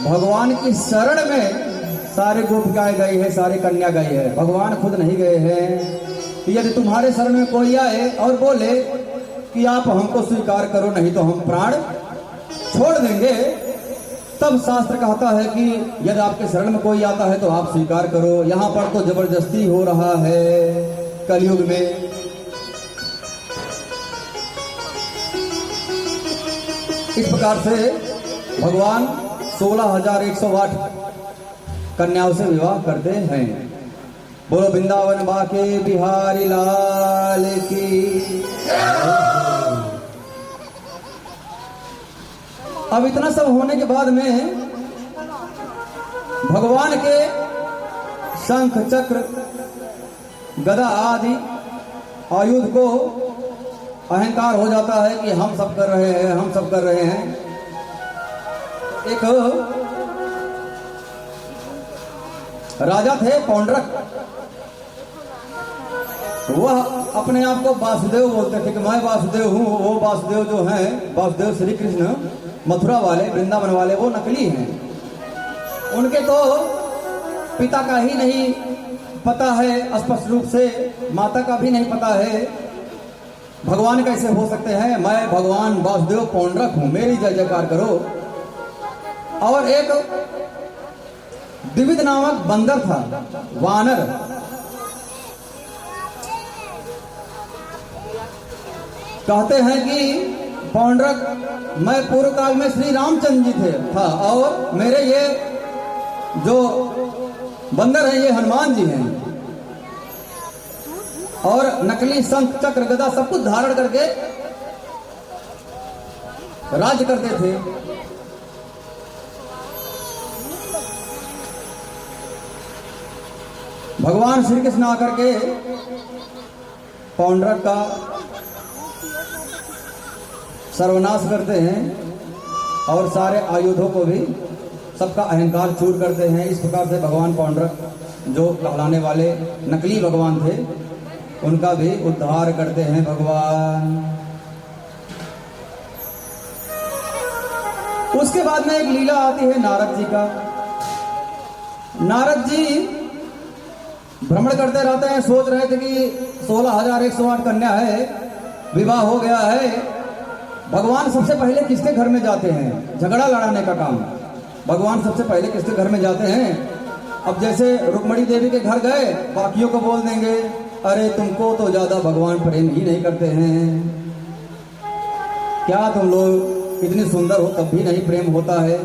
भगवान की शरण में सारे गोपिकाएं गए हैं, सारे कन्या गए हैं, भगवान खुद नहीं गए हैं। यदि तुम्हारे शरण में कोई आए और बोले कि आप हमको स्वीकार करो, नहीं तो हम प्राण छोड़ देंगे, तब शास्त्र कहता है कि यदि आपके शरण में कोई आता है तो आप स्वीकार करो। यहां पर तो जबरदस्ती हो रहा है कलयुग में। इस प्रकार से भगवान 16,108 कन्याओं से विवाह करते हैं। बोलो वृंदावन बाके बिहारी लाल की। अब इतना सब होने के बाद में भगवान के शंख चक्र गदा आदि आयुध को अहंकार हो जाता है कि हम सब कर रहे हैं, हम सब कर रहे हैं। एक राजा थे पौंड्रक, वह अपने आप को वासुदेव बोलते थे कि मैं वासुदेव हूँ। वो वासुदेव जो हैं, वासुदेव श्री कृष्ण मथुरा वाले, वृंदावन वाले, वो नकली हैं। उनके तो पिता का ही नहीं पता है स्पष्ट रूप से, माता का भी नहीं पता है। भगवान कैसे हो सकते हैं? मैं भगवान वासुदेव पौंड्रक हूँ, मेरी जय जयकार करो। और एक द्विविध नामक बंदर था, वानर। कहते हैं कि पौंड्रक मैं पूर्व काल में श्री रामचंद्र जी था और मेरे ये जो बंदर हैं ये हनुमान जी हैं। और नकली शंख चक्र गदा सब कुछ धारण करके राज्य करते थे। भगवान श्री कृष्ण आकर के पौंड्रक का सर्वनाश करते हैं और सारे आयुधों को भी, सबका अहंकार चूर करते हैं। इस प्रकार से भगवान पौंड्रक जो कहलाने वाले नकली भगवान थे, उनका भी उद्धार करते हैं भगवान। उसके बाद में एक लीला आती है नारद जी का। नारद जी भ्रमण करते रहते हैं, सोच रहे थे कि 16,108 कन्या है, विवाह हो गया है। भगवान सबसे पहले किसके घर में जाते हैं? झगड़ा लड़ाने का काम। भगवान सबसे पहले किसके घर में जाते हैं? अब जैसे रुक्मणी देवी के घर गए, बाकियों को बोल देंगे अरे तुमको तो ज्यादा भगवान प्रेम ही नहीं करते हैं, क्या तुम लोग इतनी सुंदर हो तब भी नहीं प्रेम होता है।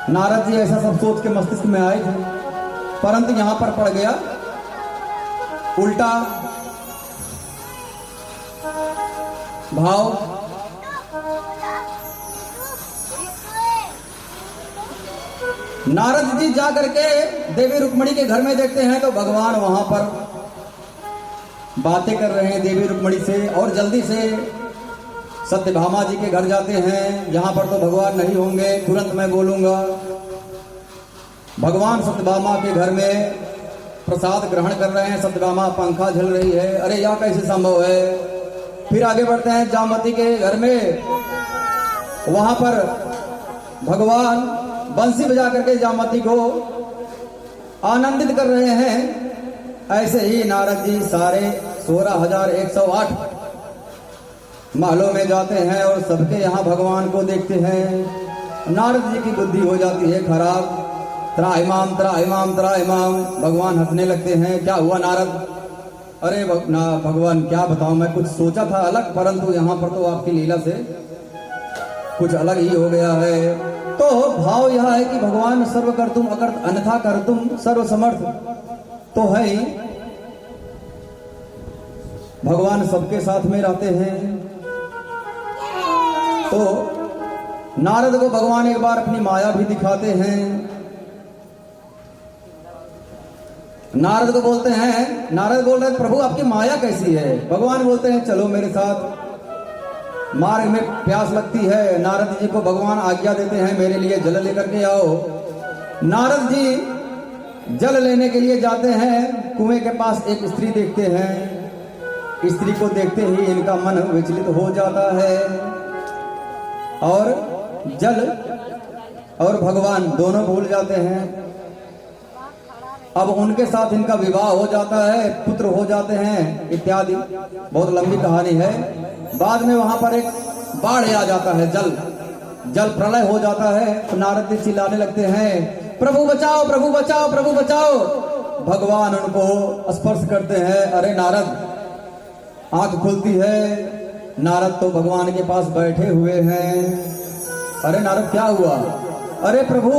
नारद जी ऐसा सब सोच के मस्तिष्क में आए थे, परंतु यहां पर पड़ गया उल्टा भाव। नारद जी जा करके देवी रुक्मणी के घर में देखते हैं तो भगवान वहां पर बातें कर रहे हैं देवी रुक्मणी से। और जल्दी से सत्यभामा जी के घर जाते हैं, जहां पर तो भगवान नहीं होंगे, तुरंत मैं बोलूंगा। भगवान सत्यभामा के घर में प्रसाद ग्रहण कर रहे हैं, सत्यभामा पंखा झल रही है, अरे यह कैसे संभव है। फिर आगे बढ़ते हैं जामवती के घर में, वहां पर भगवान बंसी बजा करके जामवती को आनंदित कर रहे हैं। ऐसे ही नारद जी सारे 16,108 महलों में जाते हैं और सबके यहाँ भगवान को देखते हैं। नारद जी की बुद्धि हो जाती है खराब, त्राहिमाम त्राहिमाम त्राहिमाम। भगवान हंसने लगते हैं, क्या हुआ नारद? अरे भगवान क्या बताऊं, मैं कुछ सोचा था अलग, परंतु यहाँ पर तो आपकी लीला से कुछ अलग ही हो गया है। तो भाव यह है कि भगवान सर्व कर्तुम अकर्त अन्यथा कर्तुम सर्व समर्थ तो है ही। भगवान सबके साथ में रहते हैं। तो नारद को भगवान एक बार अपनी माया भी दिखाते हैं। नारद को बोलते हैं, नारद बोल रहे प्रभु आपकी माया कैसी है? भगवान बोलते हैं चलो मेरे साथ। मार्ग में प्यास लगती है, नारद जी को भगवान आज्ञा देते हैं मेरे लिए जल लेकर के आओ। नारद जी जल लेने के लिए जाते हैं, कुएं के पास एक स्त्री देखते हैं। स्त्री को देखते ही इनका मन विचलित हो जाता है और जल और भगवान दोनों भूल जाते हैं। अब उनके साथ इनका विवाह हो जाता है, पुत्र हो जाते हैं इत्यादि, बहुत लंबी कहानी है। बाद में वहां पर एक बाढ़ आ जाता है, जल प्रलय हो जाता है। तो नारद जी चिल्लाने लगते हैं प्रभु बचाओ प्रभु बचाओ प्रभु बचाओ। भगवान उनको स्पर्श करते हैं। अरे नारद, आंख खुलती है, नारद तो भगवान के पास बैठे हुए हैं। अरे नारद क्या हुआ? अरे प्रभु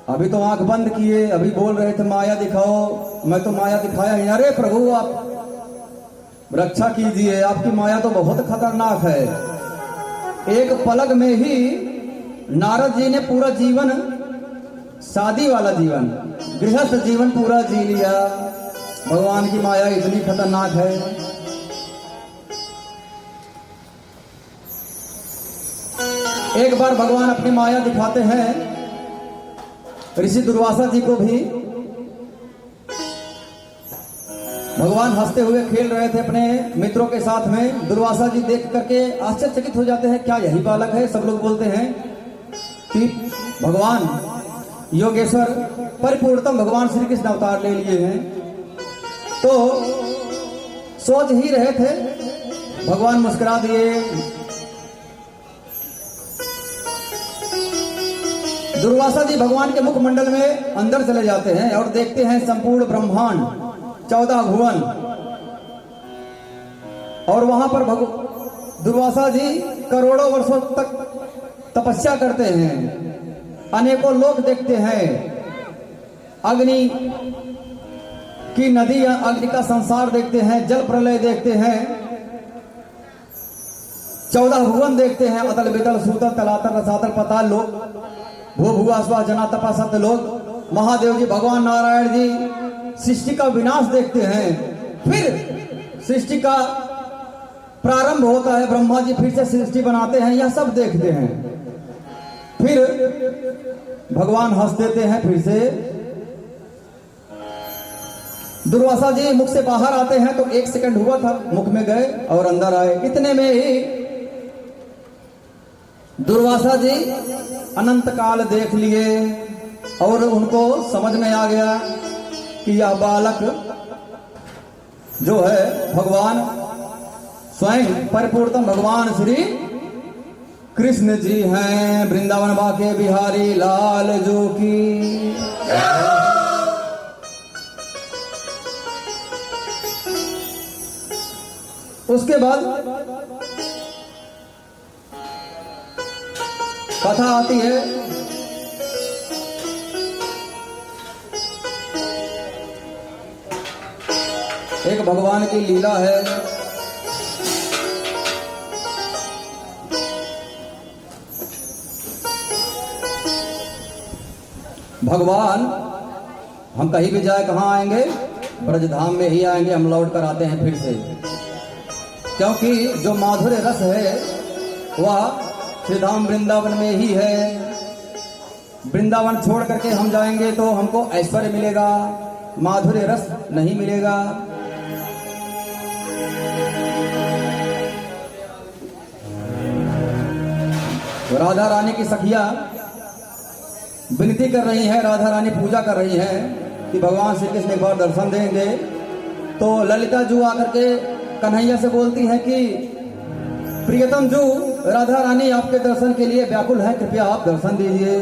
अभी तो आंख बंद किए, अभी बोल रहे थे माया दिखाओ, मैं तो माया दिखाया ही। अरे प्रभु आप रक्षा कीजिए, आपकी माया तो बहुत खतरनाक है। एक पलक में ही नारद जी ने पूरा जीवन, शादी वाला जीवन, गृहस्थ जीवन पूरा जी लिया। भगवान की माया इतनी खतरनाक है। एक बार भगवान अपनी माया दिखाते हैं ऋषि दुर्वासा जी को भी। भगवान हंसते हुए खेल रहे थे अपने मित्रों के साथ में। दुर्वासा जी देख करके आश्चर्यचकित हो जाते हैं, क्या यही बालक है? सब लोग बोलते हैं कि भगवान योगेश्वर परिपूर्णतम भगवान श्री कृष्ण अवतार ले लिए हैं। तो सोच ही रहे थे, भगवान मुस्कुरा दिए। दुर्वासा जी भगवान के मुखमंडल में अंदर चले जाते हैं और देखते हैं संपूर्ण ब्रह्मांड, 14 भुवन। और वहां पर दुर्वासा जी करोड़ों वर्षों तक तपस्या करते हैं। अनेकों लोक देखते हैं, अग्नि की नदी या अग्नि का संसार देखते हैं, जल प्रलय देखते हैं, 14 भुवन देखते हैं, अतल वितल सूतल तलातल रसातल पताल लोक, भू भुआ जना तपा सत्य लोक। महादेव जी भगवान नारायण जी सृष्टि का विनाश देखते हैं। फिर सृष्टि का प्रारंभ होता है, ब्रह्मा जी फिर से सृष्टि बनाते हैं, यह सब देखते हैं। फिर भगवान हंस देते हैं फिर से। दुर्वासा जी मुख से बाहर आते हैं तो 1 सेकंड हुआ था, मुख में गए और अंदर आए। इतने में ही दुर्वासा जी अनंत काल देख लिए और उनको समझ में आ गया कि यह बालक जो है भगवान स्वयं परिपूर्णतम भगवान श्री कृष्ण जी हैं। वृंदावन बाके बिहारी लाल जो की। उसके बाद कथा आती है। एक भगवान की लीला है। भगवान हम कहीं भी जाए कहाँ आएंगे? ब्रजधाम में ही आएंगे। हम लौट कर आते हैं फिर से, क्योंकि जो माधुर्य रस है वह श्रीधाम वृंदावन में ही है। वृंदावन छोड़ करके हम जाएंगे तो हमको ऐश्वर्य मिलेगा, माधुर्य रस नहीं मिलेगा। तो राधा रानी की सखिया विनती कर रही हैं, राधा रानी पूजा कर रही हैं कि भगवान श्री कृष्ण एक बार दर्शन देंगे। तो ललिता जू आकर के कन्हैया से बोलती है कि प्रियतम जू, राधा रानी आपके दर्शन के लिए व्याकुल है, कृपया आप दर्शन दीजिए।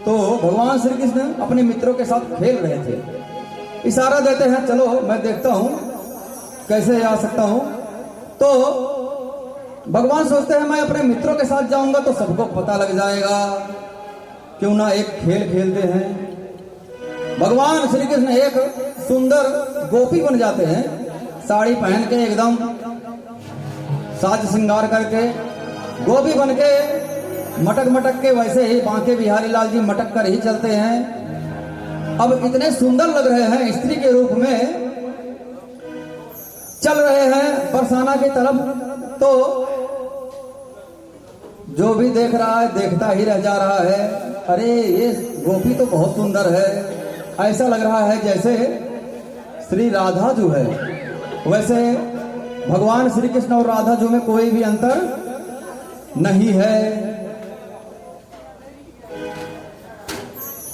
तो भगवान श्री कृष्ण अपने मित्रों के साथ खेल रहे थे, इशारा देते हैं चलो मैं देखता हूं कैसे आ सकता हूं। तो भगवान सोचते हैं मैं अपने मित्रों के साथ जाऊंगा तो सबको पता लग जाएगा, क्यों ना एक खेल खेलते हैं। भगवान श्री कृष्ण एक सुंदर गोपी बन जाते हैं, साड़ी पहन के एकदम साज श्रृंगार करके गोपी बन के मटक मटक के, वैसे ही बांके बिहारी लाल जी मटक कर ही चलते हैं। अब इतने सुंदर लग रहे हैं, स्त्री के रूप में चल रहे हैं बरसाना की तरफ। तो जो भी देख रहा है देखता ही रह जा रहा है, अरे ये गोपी तो बहुत सुंदर है, ऐसा लग रहा है जैसे श्री राधा जो है। वैसे भगवान श्री कृष्ण और राधा जो में कोई भी अंतर नहीं है।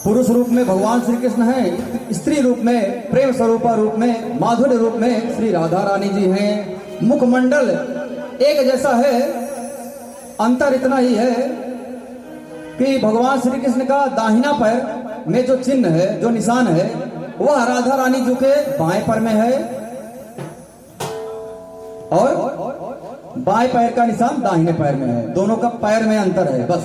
पुरुष रूप में भगवान श्री कृष्ण हैं, स्त्री रूप में, प्रेम स्वरूपा रूप में, माधुर्य रूप में श्री राधा रानी जी हैं। मुखमंडल एक जैसा है, अंतर इतना ही है कि भगवान श्री कृष्ण का दाहिना पैर में जो चिन्ह है, जो निशान है, वह राधा रानी जी के बाएं पैर में है और बाएं पैर का निशान दाहिने पैर में है। दोनों का पैर में अंतर है बस।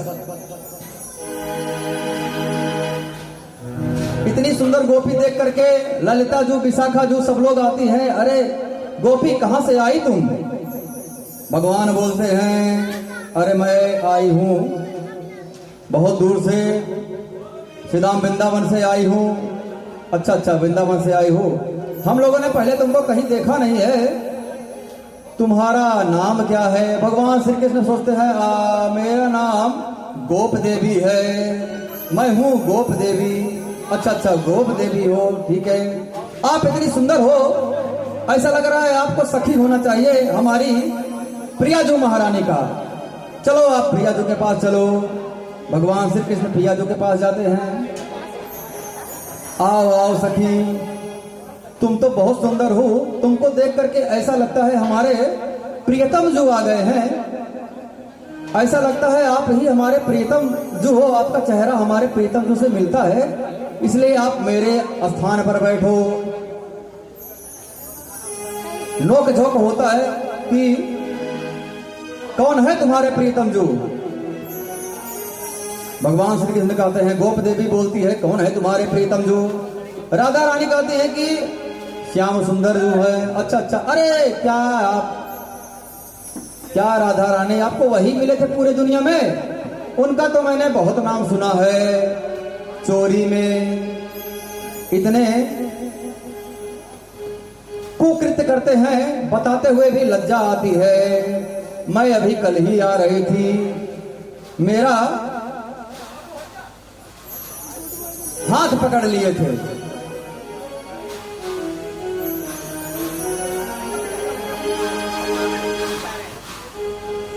इतनी सुंदर गोपी देख करके ललिता जू, विशाखा जू सब लोग आती हैं, अरे गोपी कहां से आई तुम? भगवान बोलते हैं अरे मैं आई हूँ बहुत दूर से, श्रीधाम वृंदावन से आई हूँ। अच्छा अच्छा, वृंदावन से आई हो। हम लोगों ने पहले तुमको कहीं देखा नहीं है। तुम्हारा नाम क्या है? भगवान श्री कृष्ण सोचते हैं मेरा नाम गोप देवी है, मैं हूँ गोप देवी। अच्छा अच्छा, गोप देवी हो, ठीक है। आप इतनी सुंदर हो, ऐसा लग रहा है आपको सखी होना चाहिए हमारी प्रियाजू महारानी का। चलो आप प्रियाजू के पास चलो। भगवान श्री कृष्ण प्रियाजू के पास जाते हैं। आओ आओ सखी, तुम तो बहुत सुंदर हो। तुमको देख करके ऐसा लगता है हमारे प्रियतम जो आ गए हैं। ऐसा लगता है आप ही हमारे प्रियतम जो हो, आपका चेहरा हमारे प्रियतम जो से मिलता है, इसलिए आप मेरे स्थान पर बैठो। नोक झोंक होता है कि कौन है तुम्हारे प्रियतम जो। भगवान श्री कृष्ण कहते हैं, गोप देवी बोलती है कौन है तुम्हारे प्रीतम जो। राधा रानी कहती है कि श्याम सुंदर जो है। अच्छा अच्छा, अरे क्या राधा रानी आपको वही मिले थे पूरे दुनिया में? उनका तो मैंने बहुत नाम सुना है, चोरी में इतने कुकृत्य करते हैं, बताते हुए भी लज्जा आती है। मैं अभी कल ही आ रही थी, मेरा हाथ पकड़ लिए थे।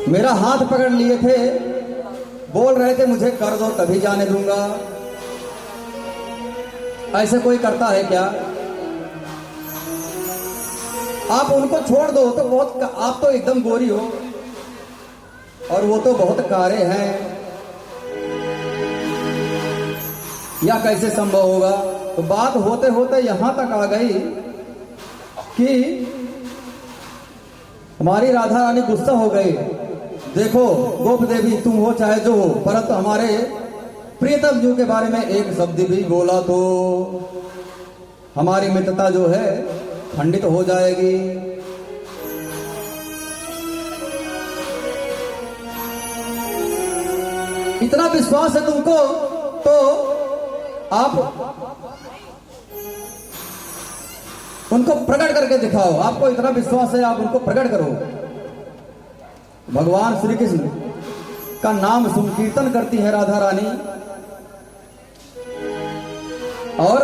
मेरा हाथ पकड़ लिए थे, बोल रहे थे मुझे कर दो तभी जाने दूंगा। ऐसे कोई करता है क्या? आप उनको छोड़ दो तो बहुत, आप तो एकदम गोरी हो और वो तो बहुत कारे हैं, या कैसे संभव होगा? तो बात होते होते यहां तक आ गई कि हमारी राधा रानी गुस्सा हो गई। देखो गोप देवी, तुम हो चाहे जो हो, परंतु हमारे प्रियतम जी के बारे में एक शब्द भी बोला तो हमारी मित्रता जो है खंडित हो जाएगी। इतना विश्वास है तुमको तो आप उनको प्रकट करके दिखाओ। आपको इतना विश्वास है, आप उनको प्रकट करो। भगवान श्री कृष्ण का नाम संकीर्तन करती है राधा रानी और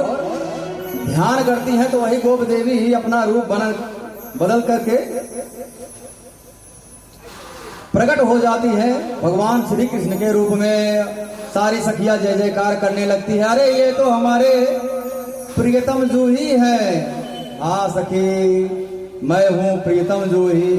ध्यान करती है, तो वही गोप देवी ही अपना रूप बदल करके प्रकट हो जाती है भगवान श्री कृष्ण के रूप में। सारी सखियां जय जयकार करने लगती है। अरे ये तो हमारे प्रियतम जूही है। हाँ सखी, मैं हूं प्रियतम जूही।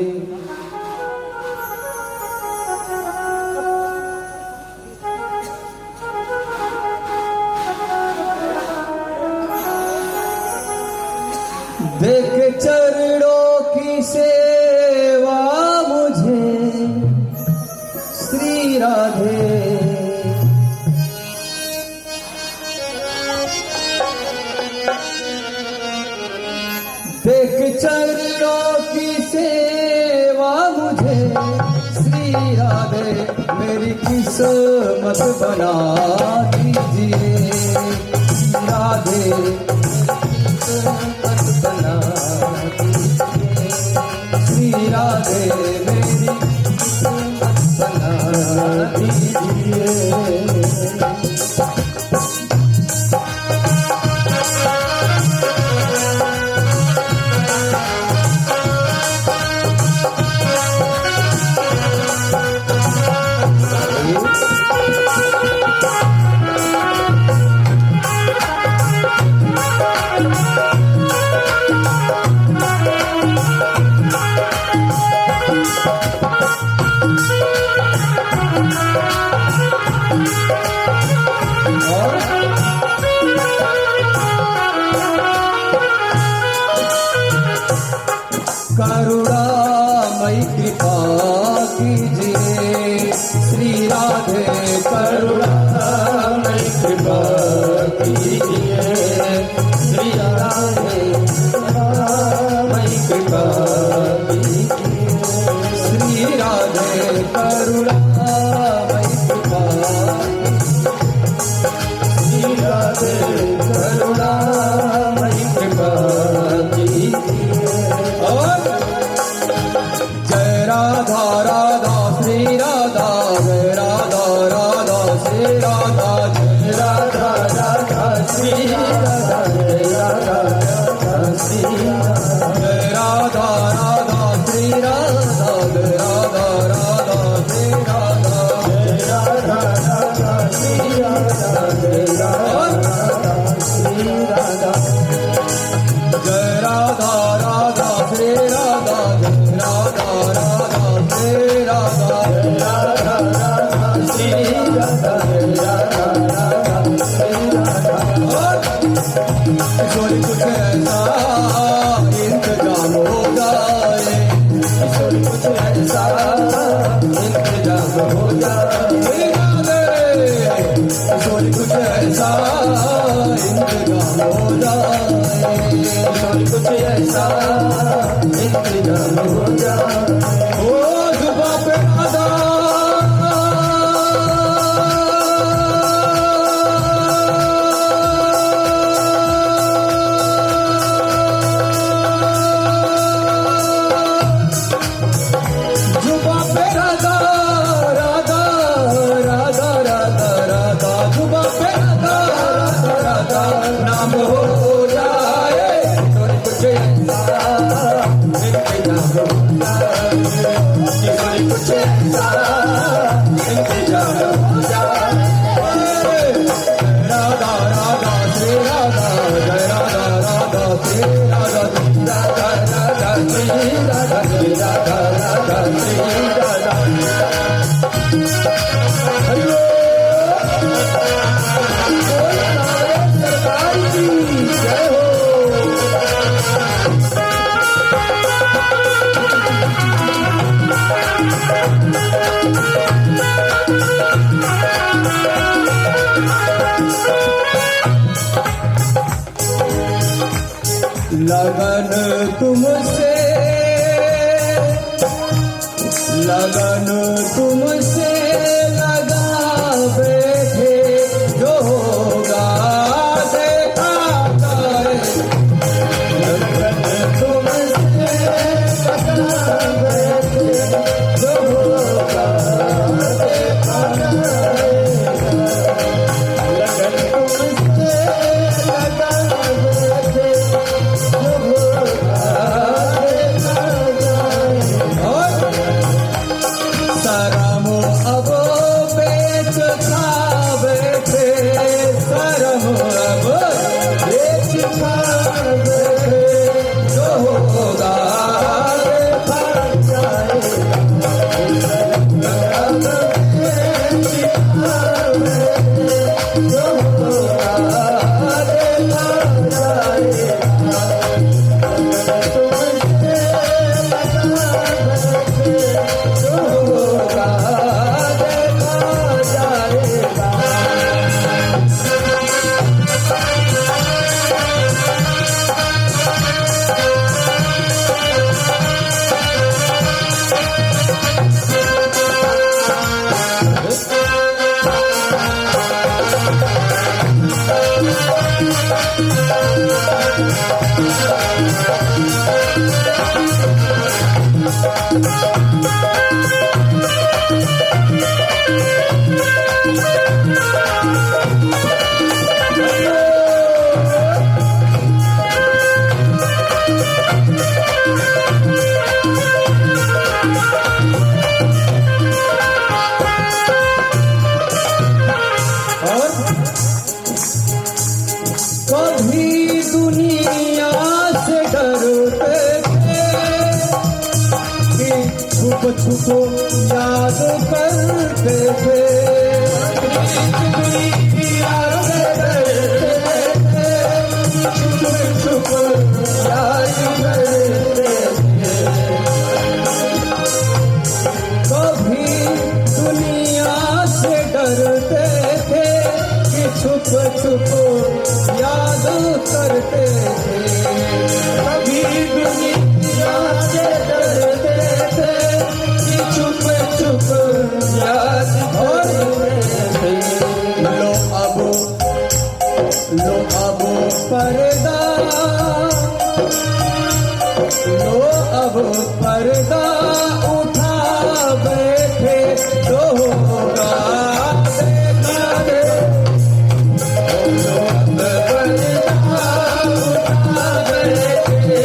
देख चरणों की सेवा मुझे श्री राधे, देख चरणों की सेवा मुझे श्री राधे, मेरी किस्मत बना दीजिए राधे, किस्मत बना दीजिए श्री राधे, मेरी किस्मत बना दीजिए। करुणामयी कृपा कीजिए श्री राधे, करुणामयी कृपा कीजिए श्री राधे, करुणामयी कृपा कीजिए श्री राधे, करुणा ऐसा इंतजाम हो जाए, कुछ ऐसा इंतजाम हो जाए। ओ जुबां पे अदा नाम हो जाए तो कुछ ऐसा इंतजाम हो जाए, कुछ ऐसा इंतजाम हो जाए। राधा राधा श्री राधा, जय राधा राधा श्री राधा, राधा राधा श्री राधा, श्री राधा राधा श्री राधा। हरि लगन तुमसे, लगन तुमसे लगा बैठे, जो होगा देखा जाए। लगन तुमसे लगा बैठे, जो होगा देखा जाए। लगन तुमसे लगा बैठे, सरम अब बेच खा बैठे, सरम अब बेच खा बैठे, जो होगा देखा जाएगा। बेच खा बैठे, जो होगा देखा जाएगा। कभी दुनिया से डरते थे कि छुप छुप याद करते थे, दुनिया से डरते थे, छुप छुप याद करते थे। कभी दुनिया से डरते थे कि छुप छुप याद करते थे, कभी दुनिया से डरते थे कि छुप छुप याद करते थे। लो अब पर्दा, लो अब पर्दा उठा बैठे, जो होगा देखा जाएगा। लो अब पर्दा उठा बैठे,